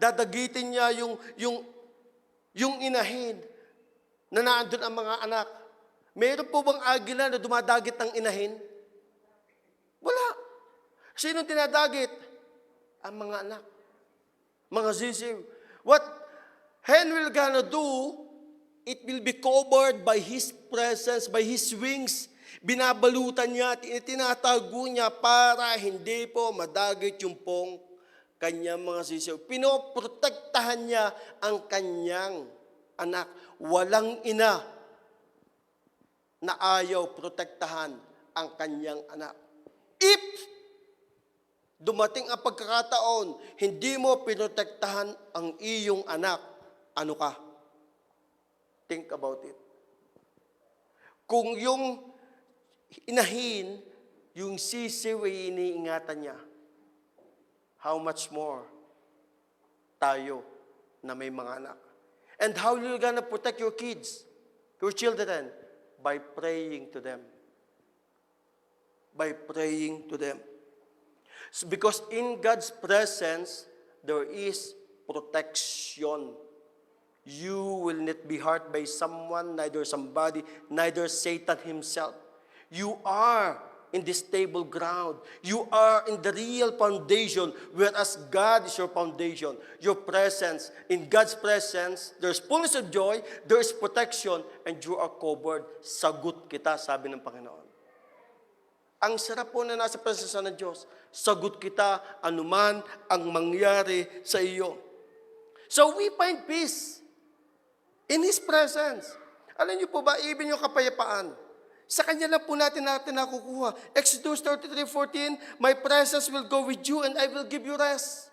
dadagitin niya yung inahin na naandun ang mga anak. Mayroon po bang agila na dumadagit ng inahin? Wala. Sino dinadagit? Ang mga anak. Mga sisiw. What hen will gonna do, it will be covered by His presence, by His wings. Binabalutan niya at tinatago niya para hindi po madagit yung pong kanyang mga sisiw. Pinoprotektahan niya ang kanyang anak. Walang ina na ayaw protektahan ang kanyang anak. If dumating ang pagkakataon, hindi mo pinotektahan ang iyong anak, ano ka? Think about it. Kung yung inahin, yung sisiw ay iniingatan niya, how much more tayo na may mga anak? And how you gonna protect your kids, your children? By praying to them. By praying to them. So because in God's presence, there is protection. You will not be hurt by someone, neither somebody, neither Satan himself. You are in this stable ground. You are in the real foundation, whereas God is your foundation. Your presence, in God's presence, there's fullness of joy, there's protection, and you are covered. Sagot kita, sabi ng Panginoon. Ang sarap po na nasa presensya ng Diyos. Sagot kita, anuman ang mangyari sa iyo. So we find peace in His presence. Alam niyo po ba, even yung kapayapaan, sa Kanya lang po natin nakukuha. Exodus 33:14, my presence will go with you and I will give you rest.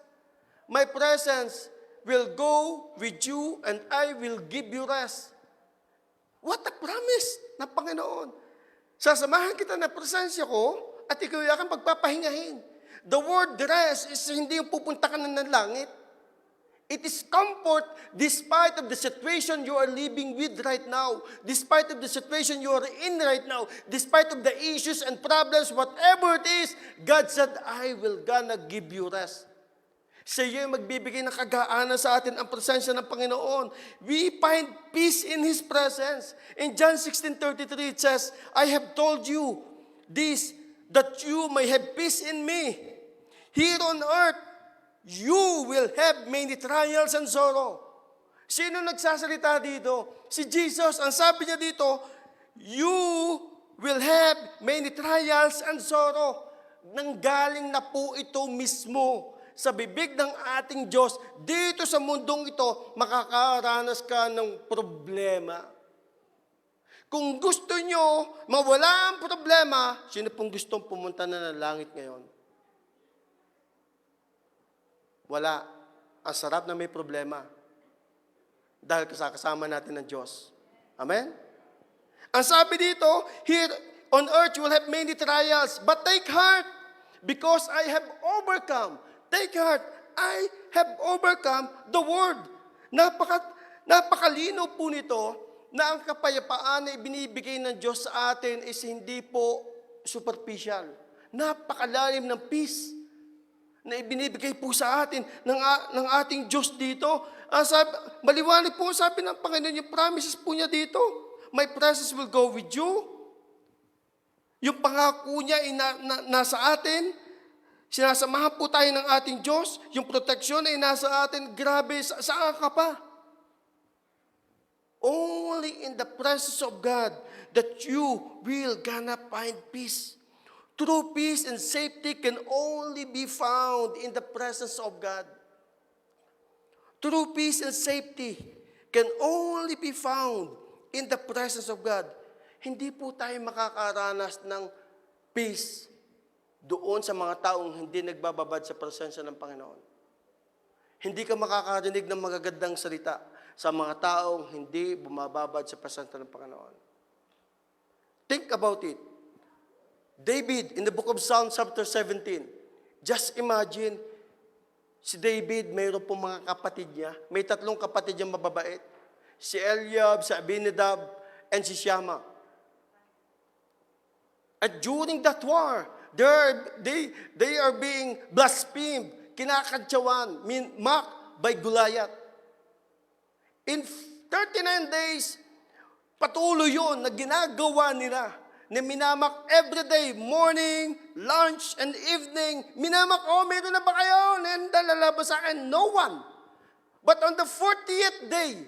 My presence will go with you and I will give you rest. What a promise ng Panginoon. Sasamahan kita ng presensya ko at ikaw ay aking pagpapahingahin. The word rest is hindi yung pupunta ka na ng langit. It is comfort despite of the situation you are living with right now, despite of the situation you are in right now, despite of the issues and problems, whatever it is, God said, I will gonna give you rest. Sa iyo magbibigay ng kagaanan sa atin ang presensya ng Panginoon. We find peace in His presence. In John 16:33 it says, I have told you this, that you may have peace in me. Here on earth, you will have many trials and sorrow. Sino nagsasalita dito? Si Jesus. Ang sabi niya dito, you will have many trials and sorrow. Nanggaling na po ito mismo sa bibig ng ating Diyos. Dito sa mundong ito, makakaranas ka ng problema. Kung gusto nyo mawala ang problema, sino pong gustong pumunta na ng langit ngayon? Wala. Ang sarap na may problema. Dahil kasama natin ng Diyos. Amen? Ang sabi dito, here on earth you will have many trials, but take heart, because I have overcome. Take heart, I have overcome the world. Napakalino po nito na ang kapayapaan na ibinibigay ng Diyos sa atin is hindi po superficial. Napakalalim ng peace na ibinibigay po sa atin ng ating Diyos dito. Maliwanag po sabi ng Panginoon, yung promises po niya dito. My presence will go with you. Yung pangako niya ay nasa atin. Sinasamahan po tayo ng ating Diyos. Yung proteksyon ay nasa atin. Grabe, saan ka pa? Only in the presence of God that you will gonna find peace. True peace and safety can only be found in the presence of God. True peace and safety can only be found in the presence of God. Hindi po tayo makakaranas ng peace doon sa mga taong hindi nagbababad sa presensya ng Panginoon. Hindi ka makakarinig ng magagandang salita sa mga taong hindi bumababad sa presensya ng Panginoon. Think about it. David, in the book of Psalms chapter 17, just imagine, si David, mayroon pong mga kapatid niya. May 3 kapatid niyang mababait. Si Eliab, si Abinadab, and si Shammah. And during that war, they are being blasphemed, kinakantsawan, mocked by Goliath. In 39 days, patuloy yun na ginagawa nila, na minamak everyday, morning, lunch, and evening. Minamak, meron na ba kayo? Nenda, lalabas sa akin. No one. But on the 40th day,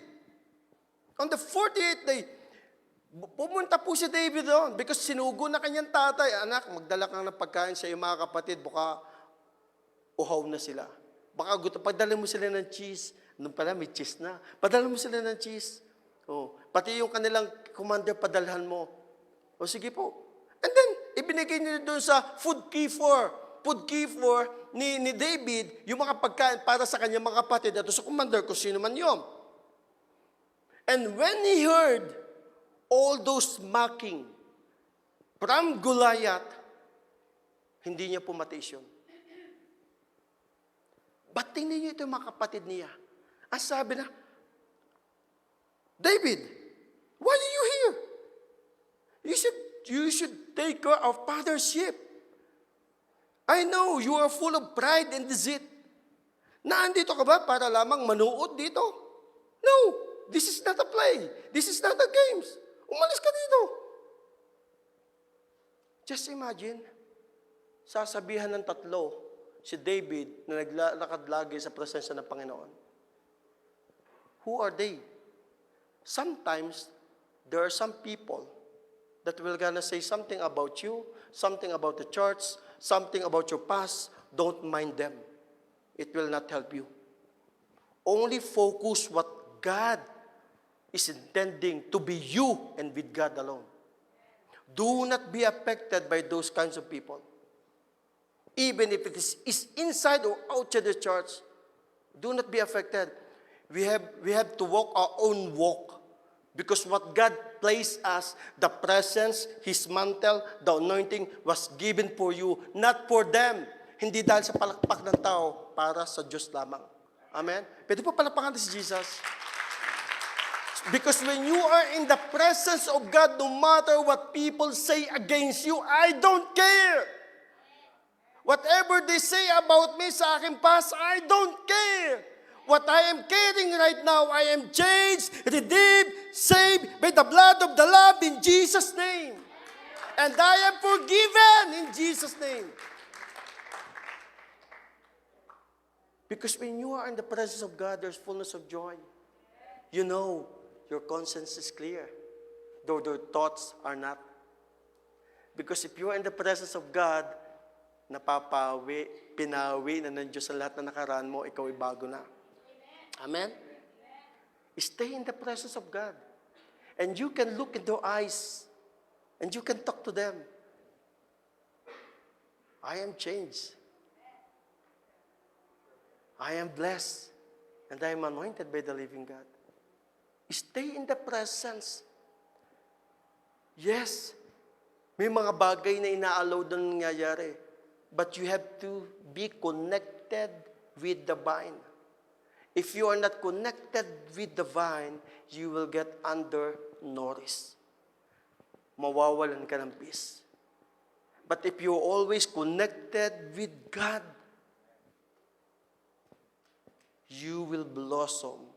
pumunta po si David doon because sinugo na kanyang tatay. Anak, magdala ka ng pagkain sa iyong mga kapatid, baka uhaw na sila. Baka gusto, padala mo sila ng cheese. Nung pala, may cheese na. Padala mo sila ng cheese. Pati yung kanilang commander, padalhan mo. Sige po. And then, ibinigay nila doon sa food key-for ni David, yung mga pagkain para sa kanyang mga kapatid at sa commander, kung sino man yun. And when he heard all those mocking from Goliath, hindi niya pumatis yun. But tingnan niyo ito yung mga kapatid niya. Ang sabi na, David, why are you here? You should take care of father's sheep. I know you are full of pride and deceit. Naandito ka ba para lamang manuot dito? No, this is not a play. This is not a games. Umalis ka dito. Just imagine, sasabihan ng 3, si David na naglalakad lagi sa presensya ng Panginoon. Who are they? Sometimes, there are some people that will gonna say something about you, something about the church, something about your past. Don't mind them. It will not help you. Only focus what God is intending to be you and with God alone. Do not be affected by those kinds of people. Even if it is inside or outside the church, do not be affected. We have to walk our own walk. Because what God placed us, the presence, His mantle, the anointing was given for you, not for them. Hindi dahil sa palakpak ng tao, para sa Diyos lamang. Amen? Pwede po palakpakan natin si Jesus. Because when you are in the presence of God, no matter what people say against you, I don't care. Whatever they say about me sa aking past, I don't care. What I am caring right now, I am changed, redeemed, saved by the blood of the Lamb in Jesus' name. And I am forgiven in Jesus' name. Because when you are in the presence of God, there's fullness of joy. You know, your conscience is clear, though their thoughts are not. Because if you are in the presence of God, napapawi, pinawi na ng Diyos sa lahat na nakaraan mo, ikaw ay bago na. Amen? Stay in the presence of God. And you can look in their eyes. And you can talk to them. I am changed. I am blessed. And I am anointed by the living God. Stay in the presence. Yes, may mga bagay na inaalaw doon nangyayari. But you have to be connected with the vine. If you are not connected with the vine, you will get undernourished. Mawawalan ka ng peace. But if you're always connected with God, you will blossom.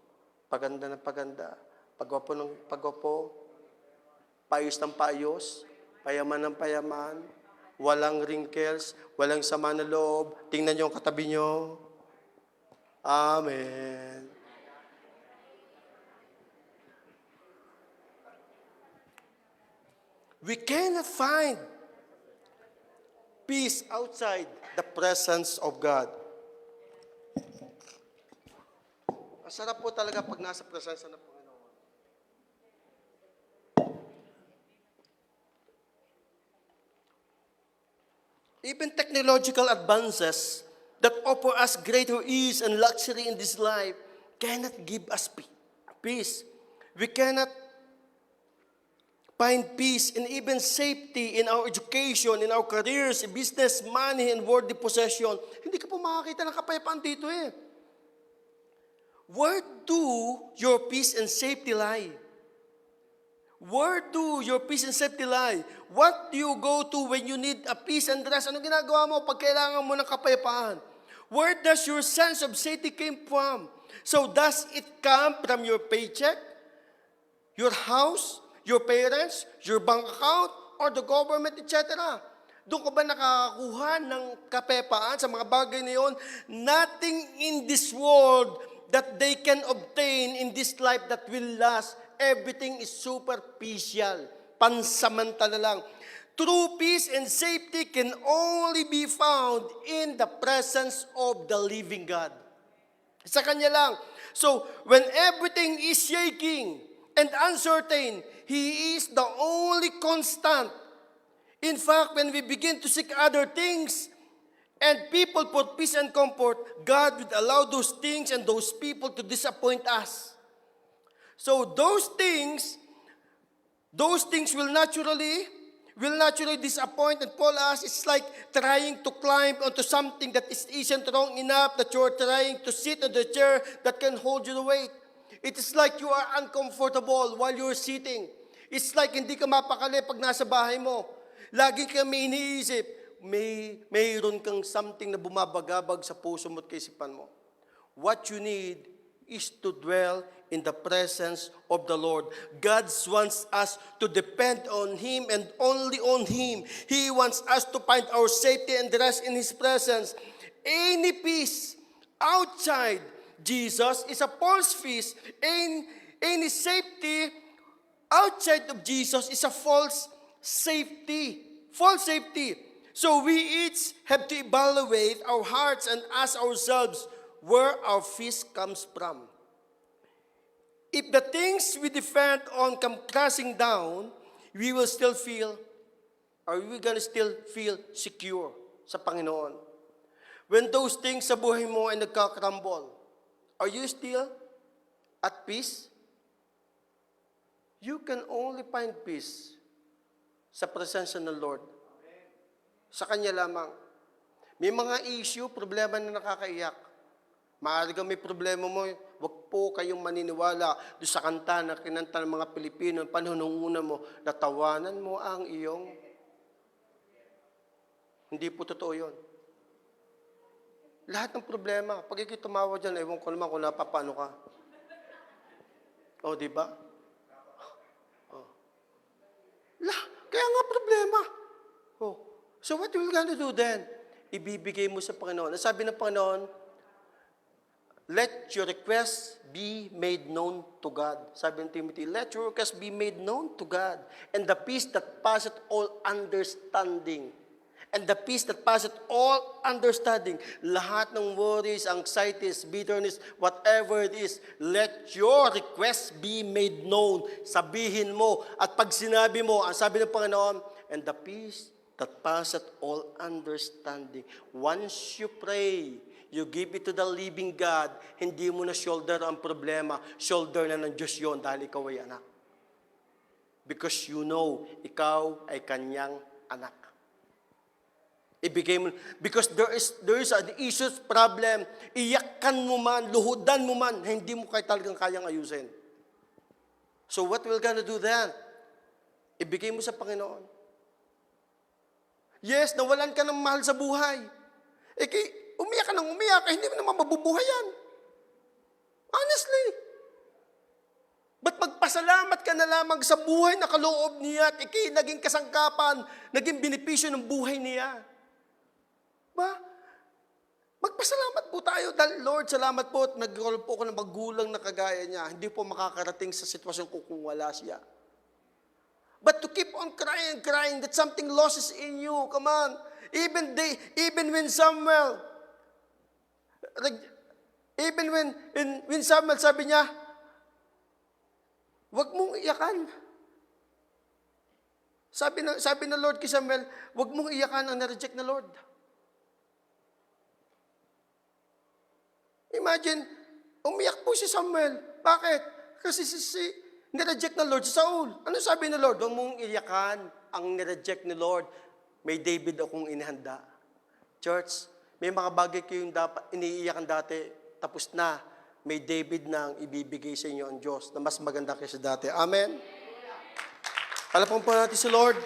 Paganda ng paganda, pagwapo ng pagwapo, payos ng payos, payaman ng payaman, walang wrinkles, walang sama na loob. Tingnan niyo ang katabi niyo. Amen. We cannot find peace outside the presence of God. Masarap po talaga pag nasa presensya ng Panginoon. even technological advances that offer us greater ease and luxury in this life cannot give us peace. We cannot find peace and even safety in our education, in our careers, in business, money, and worldly possession. Hindi ka po makakita ng kapayapaan dito eh. Where do your peace and safety lie? Where do your peace and safety lie? What do you go to when you need a peace and rest? Ano ginagawa mo pag kailangan mo ng kapayapaan? Where does your sense of safety came from? So does it come from your paycheck, your house, your parents, your bank account, or the government, etc.? Doon ka ba nakakakuha ng kapayapaan sa mga bagay na yun? Nothing in this world that they can obtain in this life that will last. Everything is superficial. Pansamantala lang. True peace and safety can only be found in the presence of the living God. Sa Kanya lang. So, when everything is shaking and uncertain, He is the only constant. In fact, when we begin to seek other things and people for peace and comfort, God would allow those things and those people to disappoint us. So those things will naturally disappoint and pull us. It's like trying to climb onto something that isn't strong enough, that you're trying to sit on the chair that can hold you the weight. It is like you are uncomfortable while you're sitting. It's like hindi ka mapakali pag nasa bahay mo. Lagi ka may iniisip, mayroon kang something na bumabagabag sa puso mo at kaisipan mo. What you need is to dwell in the presence of the Lord. God wants us to depend on Him and only on Him. He wants us to find our safety and rest in His presence. Any peace outside Jesus is a false peace. Any safety outside of Jesus is a false safety. False safety. So we each have to evaluate our hearts and ask ourselves where our peace comes from. If the things we depend on come crashing down, we will still feel, are we gonna still feel secure sa Panginoon? When those things sa buhay mo ay nagkakrumble, are you still at peace? You can only find peace sa presensya ng Lord. Sa Kanya lamang. May mga issue, problema na nakakaiyak. Maaari kang may problema mo, wag po kayong maniniwala doon sa kanta na kinanta ng mga Pilipino, panahon ng una mo, natawanan mo ang iyong. Hindi po totoo yun. Lahat ng problema, pag ikay tumawa dyan, ewan ko naman kung napapano ka. O, di ba? Kaya nga problema. Oh. So what will you gonna do then? Ibibigay mo sa Panginoon. Sabi ng Panginoon, let your requests be made known to God. Sabi ng Timothy, let your requests be made known to God. And the peace that passeth all understanding. And the peace that passeth all understanding. Lahat ng worries, anxieties, bitterness, whatever it is, let your requests be made known. Sabihin mo. At pag sinabi mo, ang sabi ng Panginoon, and the peace that passeth all understanding. Once you pray, you give it to the living God, hindi mo na shoulder ang problema. Shoulder na ng Diyos yun dahil ikaw ay anak. Because you know, ikaw ay Kanyang anak. Ibigay mo, because there is an issues, problem, iyakan mo man, luhudan mo man, hindi mo talagang kayang ayusin. So what we're gonna do then? Ibigay mo sa Panginoon. Yes, nawalan ka ng mahal sa buhay. Umiyak ka ng umiyak, hindi mo naman mabubuhay yan. Honestly. Ba't magpasalamat ka na lamang sa buhay na kaloob niya at naging kasangkapan, naging benepisyo ng buhay niya? Ba? Magpasalamat po tayo dahil Lord, salamat po at nag-roll po ako ng magulang na kagaya niya. Hindi po makakarating sa sitwasyon ko kung wala siya. But to keep on crying that something losses in you, come on. Even when Samuel sabi niya, wag mong iyakan. Sabi ng Lord kay Samuel, huwag mong iyakan ang na-reject na Lord. Imagine, umiyak po si Samuel. Bakit? Kasi nireject na Lord si Saul. Ano sabi ng Lord? Huwag mong iyakan ang nireject ni Lord. May David akong inihanda. Church, may mga bagay kayong dapat iniiyakan dati, tapos na. May David na ang ibibigay sa inyo ang Diyos na mas maganda kaysa dati. Amen? Palapakan po natin si Lord.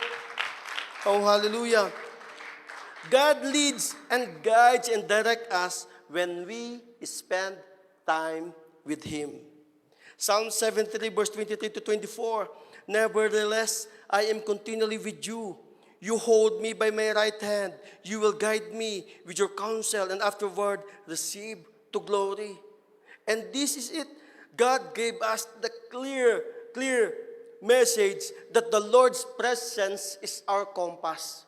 Oh, hallelujah. God leads and guides and directs us when we spend time with Him. Psalm 73 verse 23 to 24. Nevertheless, I am continually with you. You hold me by my right hand. You will guide me with your counsel and afterward receive to glory. And this is it. God gave us the clear message that the Lord's presence is our compass.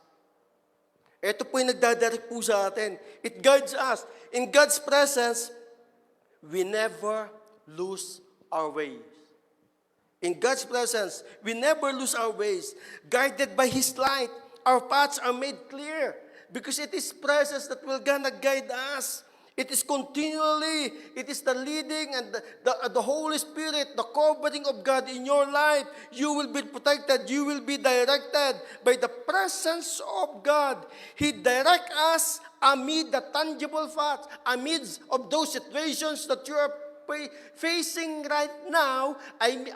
Ito po yung nagdadirect po sa atin. It guides us. In God's presence, we never lose our ways. In God's presence, we never lose our ways. Guided by His light, our paths are made clear because it is presence that will gonna guide us. It is continually, it is the leading and the Holy Spirit, the covering of God in your life. You will be protected. You will be directed by the presence of God. He directs us amid the tangible facts, amidst of those situations that you are facing right now,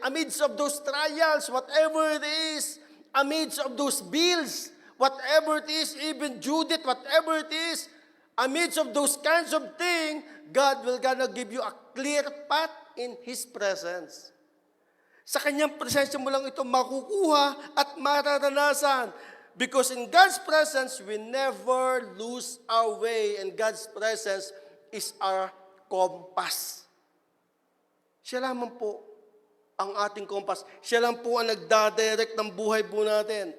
amidst of those trials, whatever it is, amidst of those bills, whatever it is, even Judith, whatever it is, amidst of those kinds of things, God will gonna give you a clear path in His presence. Sa Kanyang presensya mo lang ito makukuha at mararanasan. Because in God's presence, we never lose our way. And God's presence is our compass. Siya lamang po ang ating compass. Siya lang po ang nagdadirect ng buhay po natin.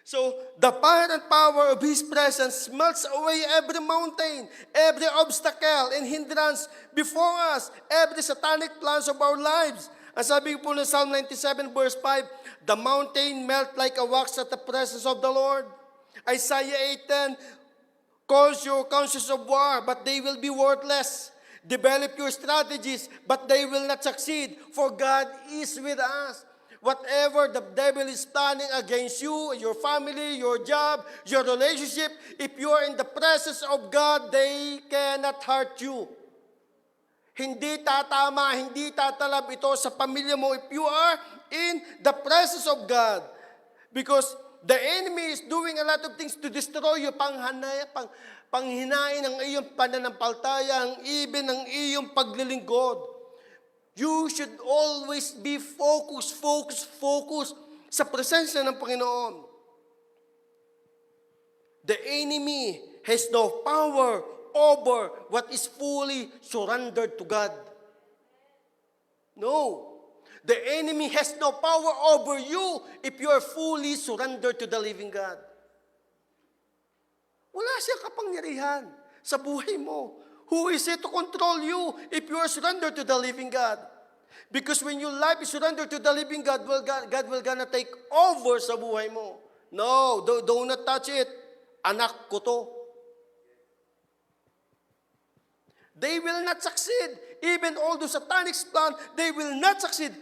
So, the fire and power of His presence melts away every mountain, every obstacle and hindrance before us, every satanic plans of our lives. Ang sabi po ng Psalm 97 verse 5, the mountain melt like a wax at the presence of the Lord. Isaiah 8:10 calls your counsels of war, but they will be worthless. Develop your strategies, but they will not succeed, for God is with us. Whatever the devil is planning against you, your family, your job, your relationship, if you are in the presence of God, they cannot hurt you. Hindi tatama, hindi tatalab ito sa pamilya mo if you are in the presence of God. Because the enemy is doing a lot of things to destroy you, panghinain ang iyong pananampalataya, even ang iyong paglilingkod. You should always be focused sa presensya ng Panginoon. The enemy has no power over what is fully surrendered to God. No. The enemy has no power over you if you are fully surrendered to the living God. Wala siyang kapangyarihan sa buhay mo. Who is it to control you if you are surrendered to the living God? Because when your life is surrendered to the living God, God will gonna take over sa buhay mo. No, do not touch it. Anak ko to. They will not succeed. Even all those satanic plans, they will not succeed.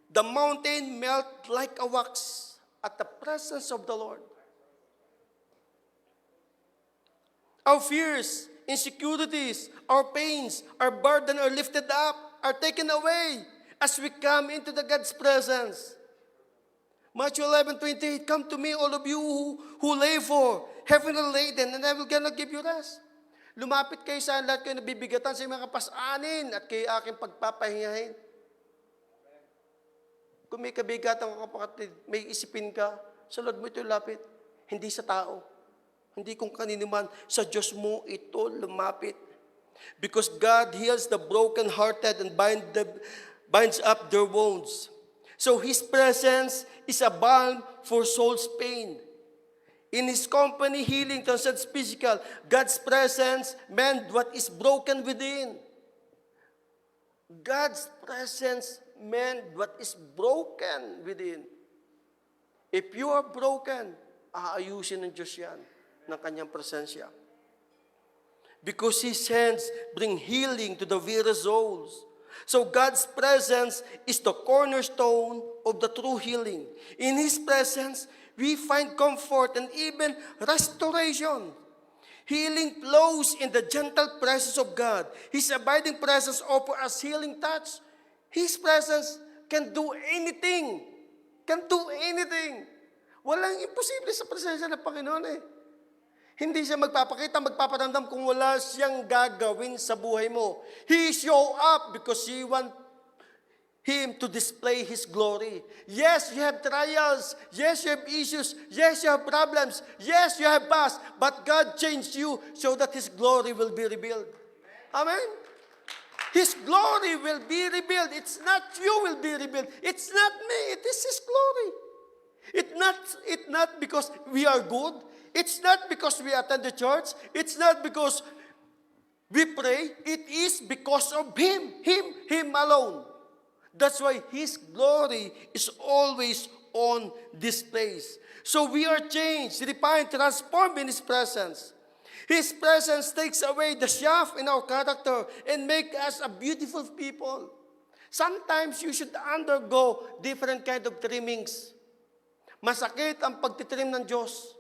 The mountain melt like a wax at the presence of the Lord. Our fears, insecurities, our pains, our burden are lifted up, are taken away as we come into the God's presence. Matthew 11:28, come to me, all of you who labor, heavy laden, and I will gonna give you rest. Lumapit kayo sa lahat kayo nabibigatan sa mga kapasanin at kayo aking pagpapahingahin. Kung may kabigatan ka kapatid, may isipin ka, sa Lord mo ito lapit, hindi sa tao. Hindi kung kanino man, sa Diyos mo ito lumapit. Because God heals the broken-hearted and binds up their wounds. So His presence is a balm for soul's pain. In His company, healing transcends physical. God's presence mends what is broken within. God's presence mends what is broken within. If you are broken, aayusin ng Diyos yan, ng kanyang presensya. Because His hands bring healing to the weary souls. So God's presence is the cornerstone of the true healing. In His presence, we find comfort and even restoration. Healing flows in the gentle presence of God. His abiding presence offers us healing touch. His presence can do anything. Can do anything. Walang imposible sa presensya ng Panginoon eh. Hindi siya magpapakita, magpaparamdam kung wala siyang gagawin sa buhay mo. He show up because He want Him to display His glory. Yes, you have trials. Yes, you have issues. Yes, you have problems. Yes, you have past. But God changed you so that His glory will be revealed. Amen? His glory will be revealed. It's not you will be revealed. It's not me. It is His glory. It's not because we are good. It's not because we attend the church. It's not because we pray. It is because of Him alone. That's why His glory is always on display. So we are changed, refined, transformed in His presence. His presence takes away the chaff in our character and make us a beautiful people. Sometimes you should undergo different kind of trimmings. Masakit ang pagtitrim ng Diyos.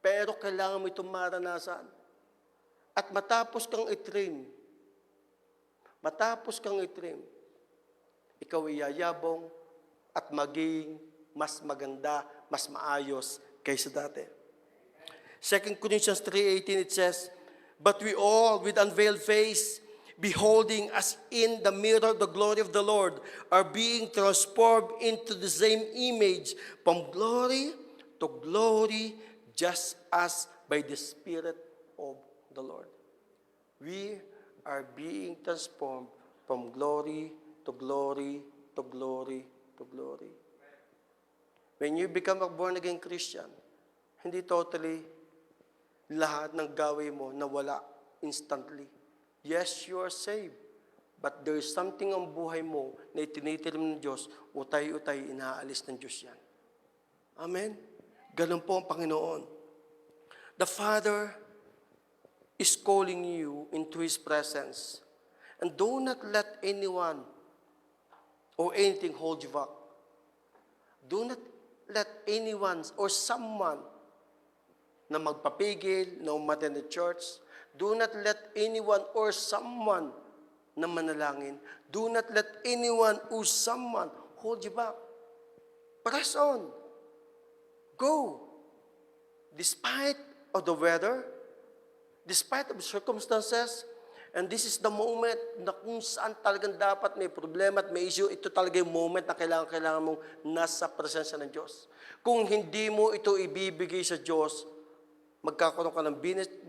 Pero kailangan mo itong maranasan. At matapos kang itrim, ikaw ay yayabong at maging mas maganda, mas maayos kaysa dati. 2 Corinthians 3:18 it says, "But we all with unveiled face, beholding as in the mirror the glory of the Lord, are being transformed into the same image from glory to glory, just as by the Spirit of the Lord." We are being transformed from glory to glory to glory to glory. When you become a born-again Christian, hindi totally lahat ng gawin mo nawala instantly. Yes, you are saved. But there is something ang buhay mo na itinitirim ng Diyos, utay-utay, inaalis ng Diyos yan. Amen? Ganun po ang Panginoon. The Father is calling you into His presence. And do not let anyone or anything hold you back. Do not let anyone or someone na magpapigil, na umattend the church. Do not let anyone or someone na manalangin. Do not let anyone or someone hold you back. Press on. Go. Despite of the weather, despite of circumstances, and this is the moment na kung saan talagang dapat may problema at may issue, ito talaga yung moment na kailangan mong nasa presensya ng Diyos. Kung hindi mo ito ibibigay sa Diyos, magkakaroon ka ng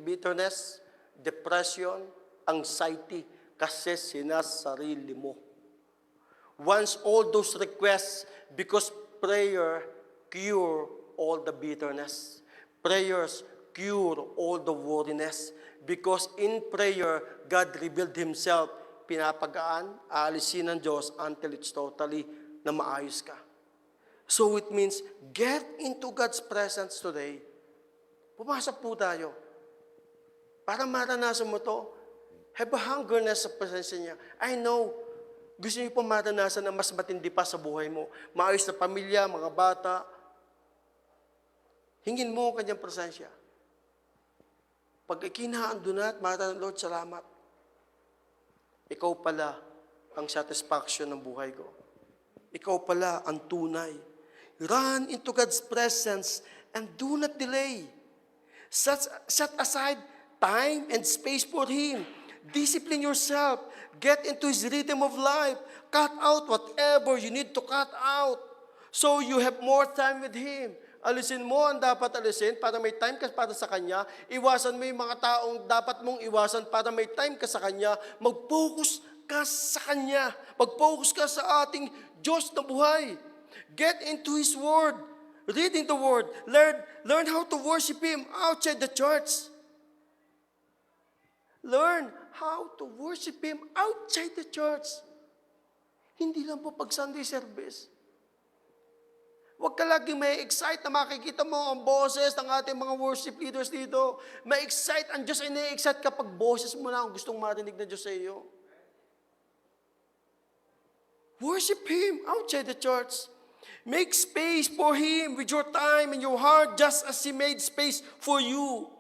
bitterness, depression, anxiety, kasi sinasarili mo. Once all those requests, because prayer cure all the bitterness. Prayers cure all the worriness. Because in prayer, God revealed Himself. Pinapagaan, aalisin ng Diyos until it's totally na maayos ka. So it means, get into God's presence today. Pumasok po tayo. Para maranasan mo to, have a hungerness sa presensya niya. I know, gusto niyo po maranasan na mas matindi pa sa buhay mo. Maayos na pamilya, mga bata. Hingin mo ang kanyang presensya. Pag ikinaan doon at maranasan, Lord, salamat. Ikaw pala ang satisfaction ng buhay ko. Ikaw pala ang tunay. Run into God's presence and do not delay. Set aside time and space for Him. Discipline yourself. Get into His rhythm of life. Cut out whatever you need to cut out so you have more time with Him. Alisin mo ang dapat alisin para may time ka para sa Kanya. Iwasan mo yung mga taong dapat mong iwasan para may time ka sa Kanya. Mag-focus ka sa Kanya. Mag-focus ka sa ating Diyos na buhay. Get into His Word. Reading the Word. Learn how to worship Him outside the church. Learn how to worship Him outside the church. Hindi lang po pag Sunday service. Huwag Huwag ka laging may excite na makikita mo ang boses ng ating mga worship leaders dito. May excite, ang Diyos ay na-excite kapag boses mo na ang gustong marinig na Diyos sa iyo. Worship Him outside the church. Make space for Him with your time and your heart just as He made space for you.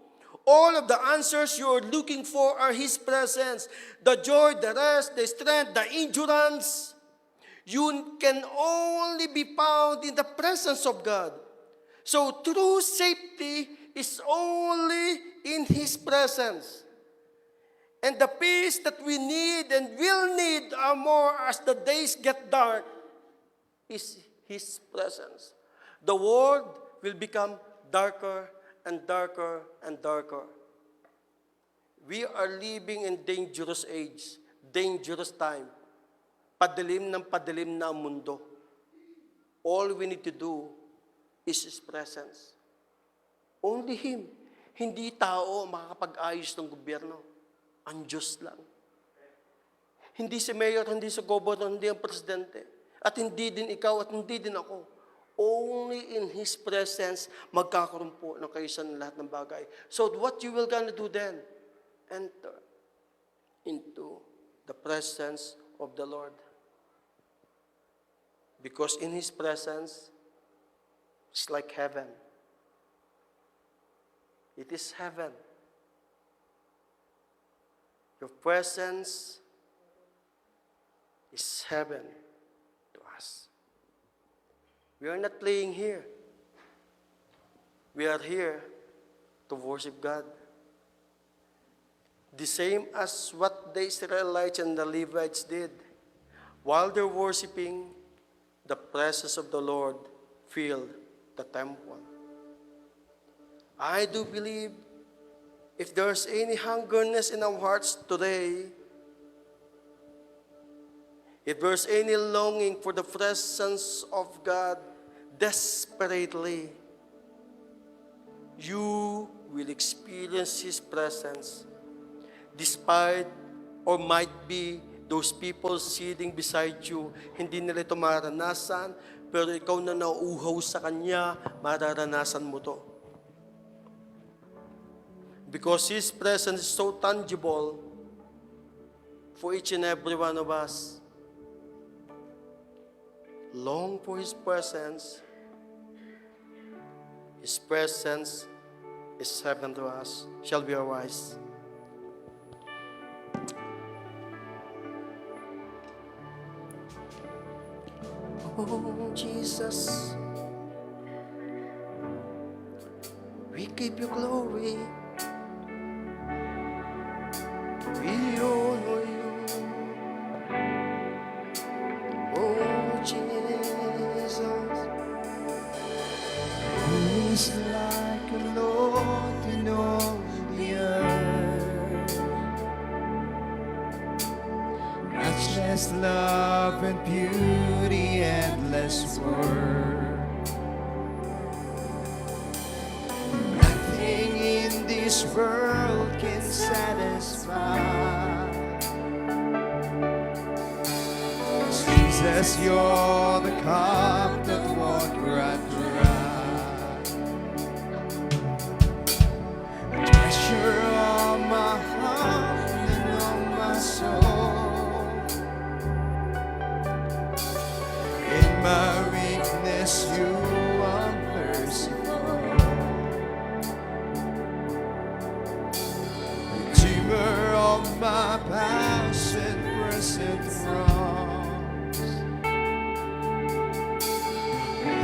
All of the answers you're looking for are His presence. The joy, the rest, the strength, the endurance. You can only be found in the presence of God. So true safety is only in His presence. And the peace that we need and will need more as the days get dark is His presence. The world will become darker and darker and darker. We are living in dangerous age, dangerous time. Padilim na ang mundo. All we need to do is His presence. Only Him. Hindi tao ang makakapag-ayos ng gobyerno. Ang Diyos lang. Hindi si mayor, hindi si governor, hindi ang presidente. At hindi din ikaw at hindi din ako. Only in His presence magkakaroon po ng kaysan lahat ng bagay. So what you will gonna do then? Enter into the presence of the Lord. Because in His presence, it's like heaven. It is heaven. Your presence is heaven to us. We are not playing here. We are here to worship God. The same as what the Israelites and the Levites did. While they're worshiping, the presence of the Lord filled the temple. I do believe if there's any hungerness in our hearts today, if there's any longing for the presence of God desperately, you will experience His presence despite or might be those people sitting beside you, hindi nila ito maranasan, pero ikaw na nauuhaw sa Kanya, mararanasan mo to. Because His presence is so tangible for each and every one of us. Long for His presence. His presence is heaven to us. Shall we arise? Oh, Jesus, we give you glory. We honor you. Oh, Jesus, Who's like a Lord in all the earth? Matchless love and beauty, endless worth. Nothing in this world can satisfy. Jesus, you're the cup that won't run dry. A treasure of my heart and of my soul. In my weakness, you are merciful. Redeemer of my past and present wrongs.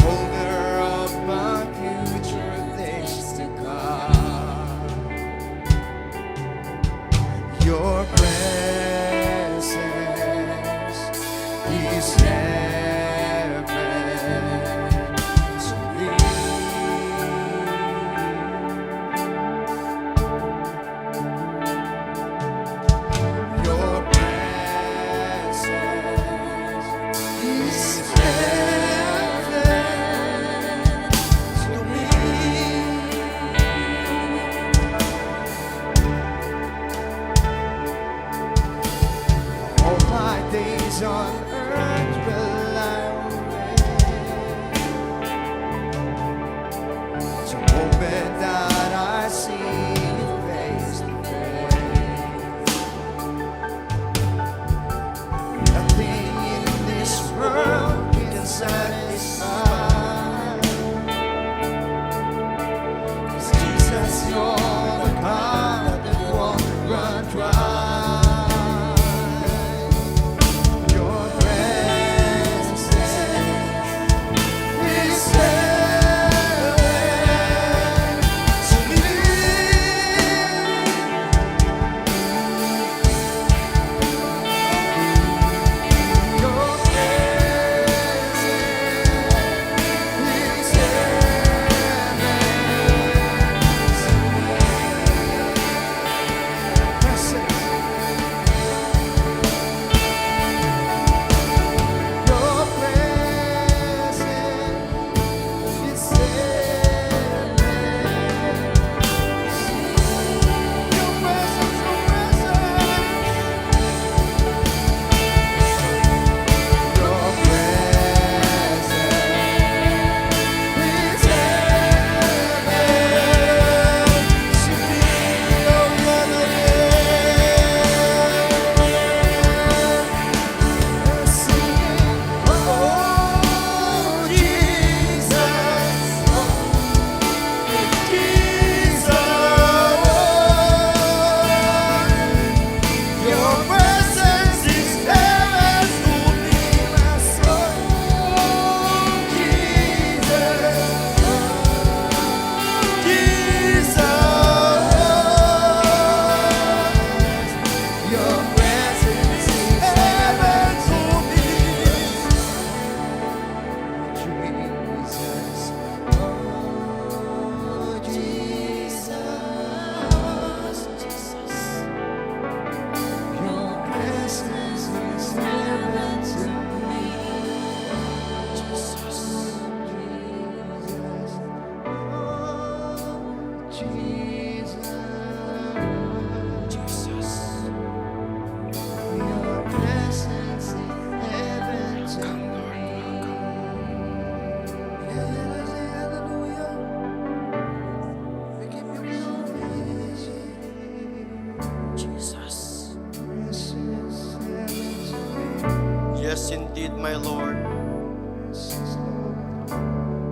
Holder of my future days to come. Your presence is heaven to me. Your presence is heaven to me. All my days on earth will I wait my Lord.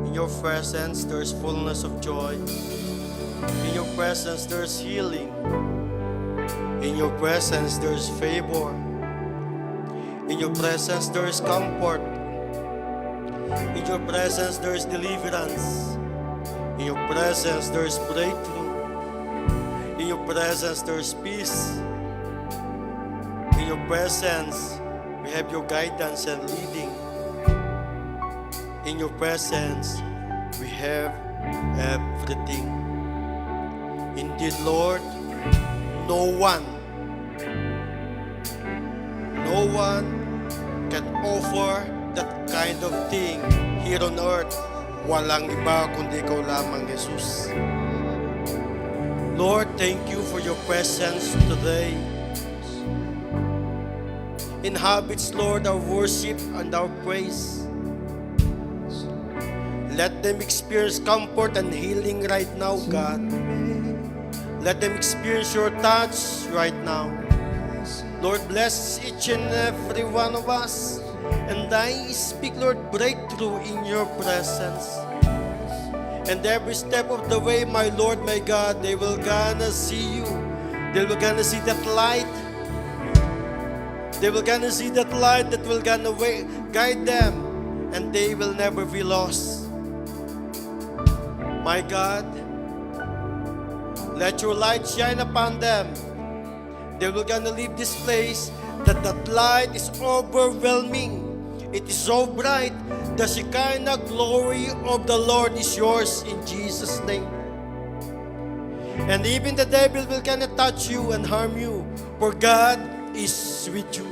In your presence, there is fullness of joy. In your presence, there is healing. In your presence, there is favor. In your presence, there is comfort. In your presence, there is deliverance. In your presence, there is breakthrough. In your presence, there is peace. In your presence, we have your guidance and leading. In your presence, we have everything. Indeed, Lord, no one can offer that kind of thing here on earth. Walang iba kundi ikaw lamang, Jesus. Lord, thank you for your presence today. Inhabits, Lord, our worship and our praise. Let them experience comfort and healing right now, God. Let them experience your touch right now. Lord, bless each and every one of us. And I speak, Lord, breakthrough in your presence. And every step of the way, my Lord, my God, they will gonna see you. They will gonna see that light. They will gonna see that light that will gonna guide them. And they will never be lost. My God, let your light shine upon them. They will gonna leave this place that light is overwhelming. It is so bright. The Shekinah glory of the Lord is yours in Jesus' name. And even the devil will gonna touch you and harm you, for God is with you.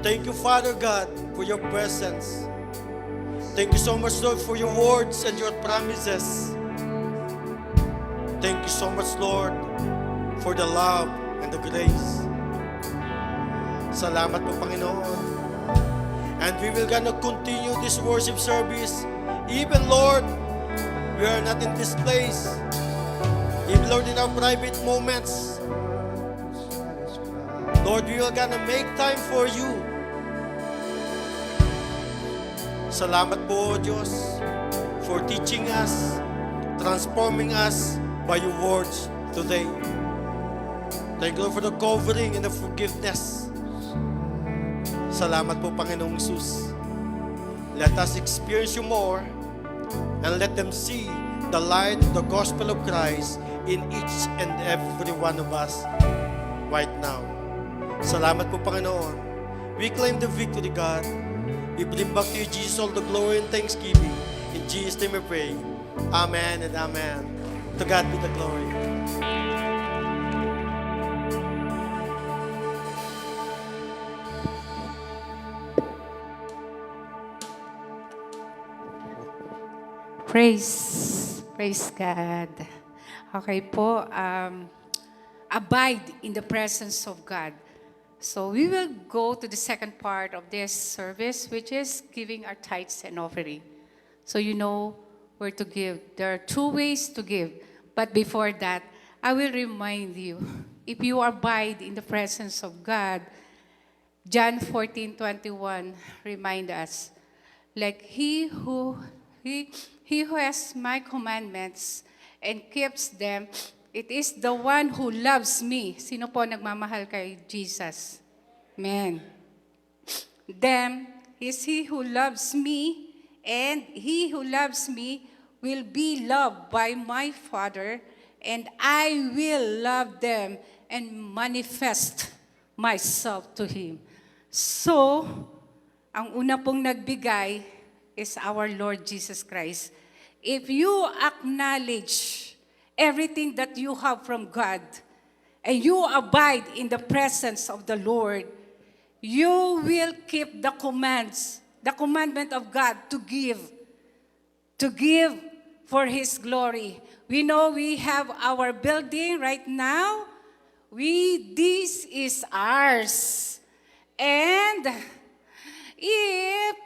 Thank you, Father God, for your presence. Thank you so much, Lord, for your words and your promises. Thank you so much, Lord, for the love and the grace. Salamat po, Panginoon. And we will gonna continue this worship service. Even, Lord, we are not in this place. Even, Lord, in our private moments, Lord, we will gonna make time for you. Salamat po, Diyos, for teaching us, transforming us by your words today. Thank you, Lord, for the covering and the forgiveness. Salamat po, Panginoong Jesus. Let us experience you more and let them see the light of the gospel of Christ in each and every one of us right now. Salamat po, Panginoon. We claim the victory, God. We bring back to you, Jesus, all the glory and thanksgiving. In Jesus' name we pray. Amen and amen. To God be the glory. Praise God. Okay po, abide in the presence of God. So we will go to the second part of this service, which is giving our tithes and offering. So you know where to give. There are two ways to give. But before that, I will remind you, if you abide in the presence of God, John 14:21 remind us, like he who has my commandments and keeps them, it is the one who loves me. Sino po nagmamahal kay Jesus? Amen. Them is he who loves me, and he who loves me will be loved by my Father, and I will love them and manifest myself to him. So, ang una pong nagbigay is our Lord Jesus Christ. If you acknowledge everything that you have from God, and you abide in the presence of the Lord, you will keep the commandment of God to give for His glory. We know we have our building right now. This is ours. And if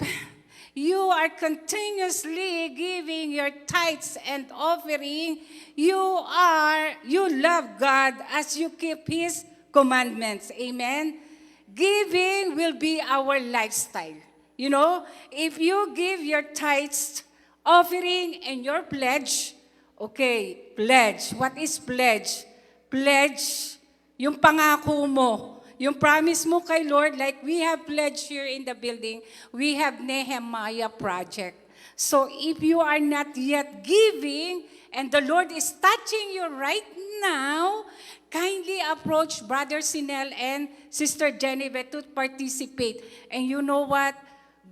you are continuously giving your tithes and offering, you love God as you keep His commandments. Amen? Giving will be our lifestyle. You know, if you give your tithes, offering, and your pledge, okay, pledge. What is pledge? Pledge, yung pangako mo, yung promise mo kay Lord, like we have pledged here in the building, we have Nehemiah Project. So if you are not yet giving, and the Lord is touching you right now, kindly approach Brother Sinel and Sister Genevieve to participate. And you know what?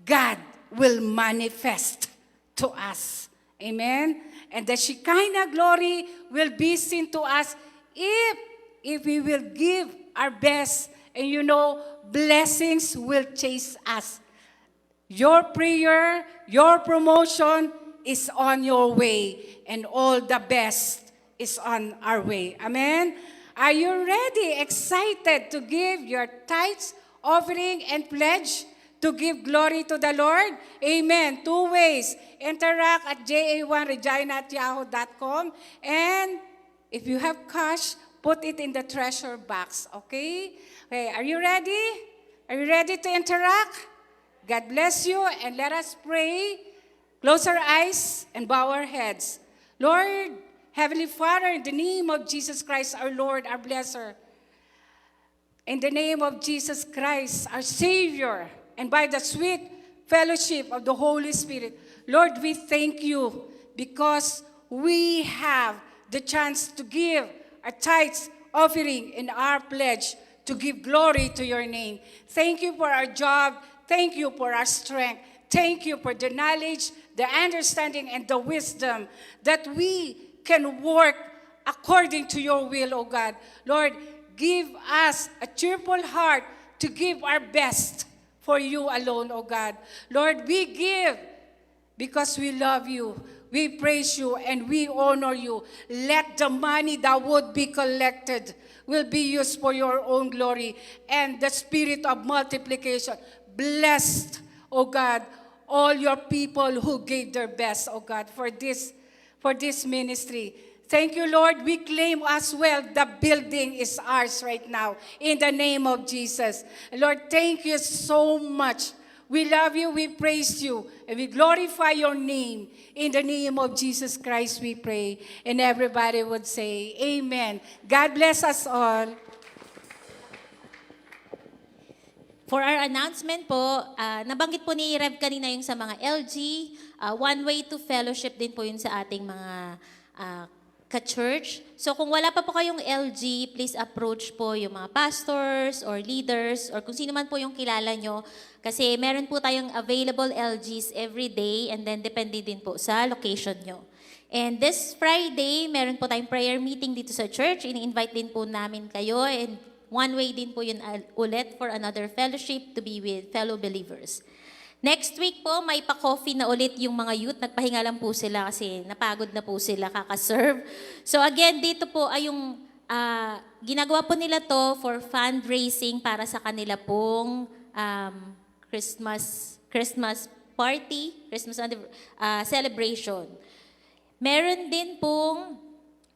God will manifest to us. Amen? And the Shekinah glory will be seen to us if we will give our best. And you know, blessings will chase us. Your prayer, your promotion is on your way. And all the best is on our way. Amen? Are you ready, excited to give your tithes, offering, and pledge to give glory to the Lord? Amen. 2 ways. Interact at ja1regina@yahoo.com. And if you have cash, put it in the treasure box. Okay? Okay, are you ready? Are you ready to interact? God bless you, and let us pray. Close our eyes and bow our heads. Lord, Heavenly Father, in the name of Jesus Christ, our Lord, our blesser, in the name of Jesus Christ, our Savior, and by the sweet fellowship of the Holy Spirit, Lord, we thank you because we have the chance to give our tithes, offering, and our pledge to give glory to your name. Thank you for our job. Thank you for our strength. Thank you for the knowledge, the understanding, and the wisdom that we can work according to your will, O God. Lord, give us a cheerful heart to give our best for you alone, O God. Lord, we give because we love you. We praise you and we honor you. Let the money that would be collected will be used for your own glory and the spirit of multiplication. Blessed, O God, all your people who gave their best, O God, for this ministry. Thank you, Lord. We claim as well the building is ours right now in the name of Jesus. Lord, thank you so much. We love you, we praise you, and we glorify your name. In the name of Jesus Christ we pray. And everybody would say, Amen. God bless us all. For our announcement po, nabanggit po ni Rev kanina yung sa mga LG, one way to fellowship din po yun sa ating mga ka-church. So kung wala pa po kayong LG, please approach po yung mga pastors or leaders or kung sino man po yung kilala nyo. Kasi meron po tayong available LGs every day and then depende din po sa location nyo. And this Friday, meron po tayong prayer meeting dito sa church. Ini-invite din po namin kayo and one way din po yun ulit for another fellowship to be with fellow believers. Next week po, may pa-coffee na ulit yung mga youth. Nagpahinga lang po sila kasi napagod na po sila kakaserve. So again, dito po ay yung ginagawa po nila to for fundraising para sa kanila pong Christmas party, Christmas celebration. Meron din pong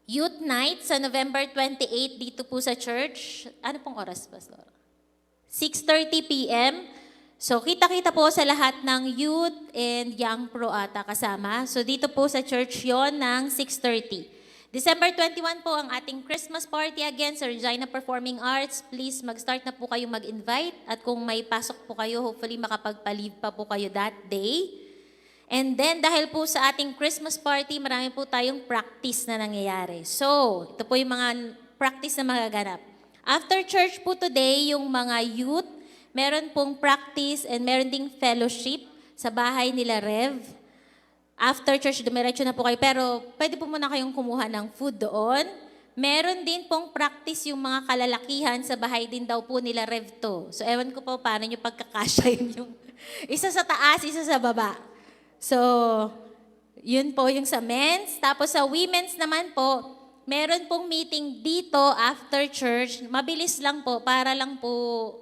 Youth Night sa November 28 dito po sa church. Ano pong oras, Pastor? 6:30 p.m. So, kita-kita po sa lahat ng youth and young pro ata kasama. So, dito po sa church yon ng 6:30. December 21 po ang ating Christmas party again sa Regina Performing Arts. Please, mag-start na po kayo mag-invite. At kung may pasok po kayo, hopefully makapagpa-leave pa po kayo that day. And then, dahil po sa ating Christmas party, marami po tayong practice na nangyayari. So, ito po yung mga practice na magaganap. After church po today, yung mga youth, meron pong practice and meron ding fellowship sa bahay nila Rev. After church, dumiretso na po kayo. Pero pwede po muna kayong kumuha ng food doon. Meron din pong practice yung mga kalalakihan sa bahay din daw po nila Rev to. So, ewan ko po paano nyo pagkakasyahin yung isa sa taas, isa sa baba. So, yun po yung sa men's. Tapos sa women's naman po, meron pong meeting dito after church. Mabilis lang po, para lang po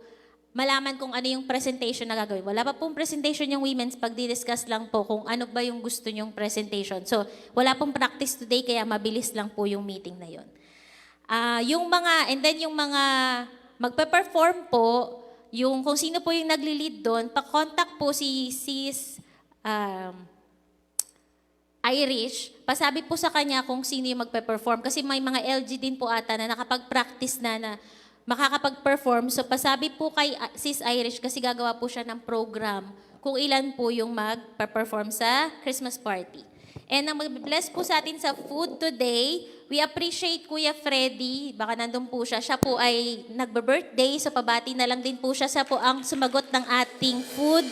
malaman kung ano yung presentation na gagawin. Wala pa pong presentation yung women's, pag-discuss lang po kung ano ba yung gusto nyong presentation. So, wala pong practice today, kaya mabilis lang po yung meeting na yun. And then yung mga magpe-perform po, yung kung sino po yung nagli-lead doon, pa-contact po si Sis Irish, pasabi po sa kanya kung sino yung magpe-perform. Kasi may mga LG din po ata na nakapag-practice na makakapag-perform. So pasabi po kay Sis Irish kasi gagawa po siya ng program kung ilan po yung magpe-perform sa Christmas party. And ang mag-bless po sa atin sa food today, we appreciate Kuya Freddy. Baka nandun po siya. Siya po ay nagbe-birthday, so pabati na lang din po siya. Siya po ang sumagot ng ating food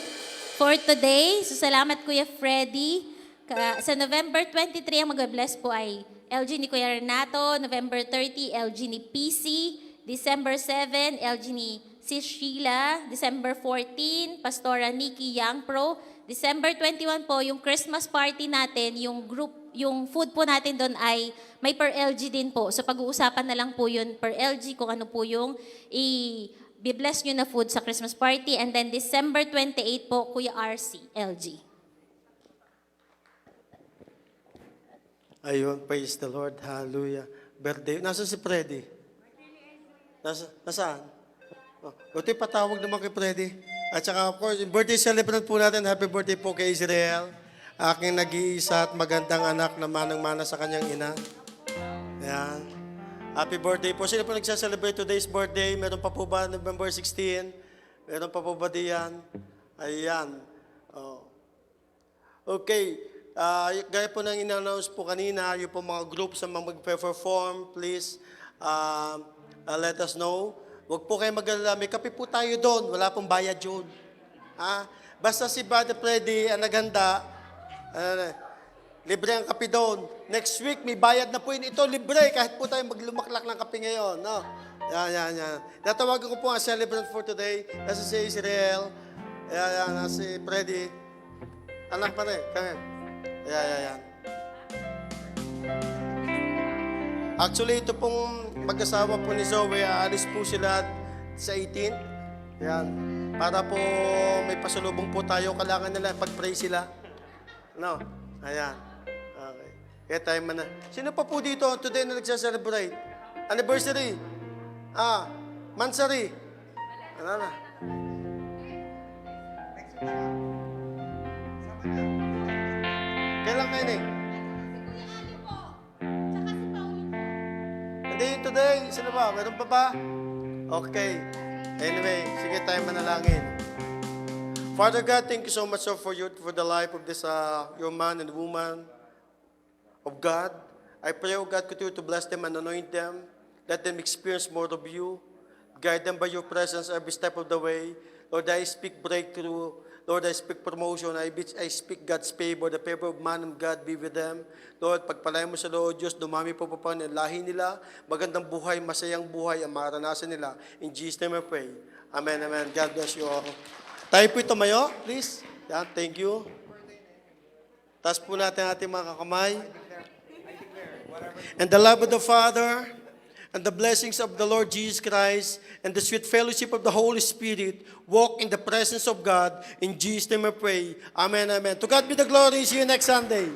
for today. So salamat Kuya Freddy. Sa November 23, ang mag-bless po ay LG ni Kuya Renato. November 30, LG ni PC. December 7, LG ni Sis Sheila. December 14, Pastora Nikki Young Pro. December 21 po, yung Christmas party natin, yung group, yung food po natin doon ay may per LG din po. So pag-uusapan na lang po yun per LG kung ano po yung i-bless nyo na food sa Christmas party. And then December 28 po, Kuya RC, LG. Ayun, praise the Lord. Hallelujah. Birthday. Nasaan si Freddy? Nasaan? Oh, buti patawag naman kay Freddy. At saka of course, yung birthday celebrant po natin. Happy birthday po kay Israel. Aking nag-iisa at magandang anak na manang-mana sa kanyang ina. Ayan. Happy birthday po. Sino po nagsaselebrate today's birthday? Meron pa po ba November 16? Meron pa po ba diyan? Ayan. Oh. Okay. Gaya po nang in-announce po kanina, yung po mga groups na mag-perform, please let us know. Huwag po kayo mag-alala. May kape po tayo doon. Wala pong bayad yun. Basta si Brother Freddy ang naghanda, libre ang kape doon. Next week, may bayad na po yun. Ito, libre. Kahit po tayo maglumaklak ng kape ngayon. No? Yan. Natawagan ko po ang celebrant for today. Nasa si Israel. Yan, si Freddy. Anak pa rin. Yan. Actually, ito pong mag-asawa po ni Zoe, aalis po sila sa 18. Yan. Para po may pasalubong po tayo, kailangan nila pag-pray sila. No? Ayan. Okay. Kaya tayo man na. Sino pa po dito today na nagsaselebrate? Anniversary? Mansari? Ano na? Kailan kayo na Hindi, today. Sino ba? Meron pa ba? Okay. Anyway, sige tayo manalangin. Father God, thank you so much for the life of this your man and woman of God. I pray, oh God, continue to bless them and anoint them. Let them experience more of you. Guide them by your presence every step of the way. Lord, I speak breakthrough. Lord, I speak promotion. I speak God's favor. The favor of man of God be with them. Lord, pagpalain mo sa Lord Diyos, dumami po pa ang lahi nila. Magandang buhay, masayang buhay ang maranasan nila. In Jesus' name I pray. Amen, amen. God bless you all. Tayo po tumayo, please. Yan, thank you. Taas po natin ating mga kakamay. And the love of the Father, and the blessings of the Lord Jesus Christ, and the sweet fellowship of the Holy Spirit, walk in the presence of God. In Jesus' name I pray. Amen, amen. To God be the glory. See you next Sunday.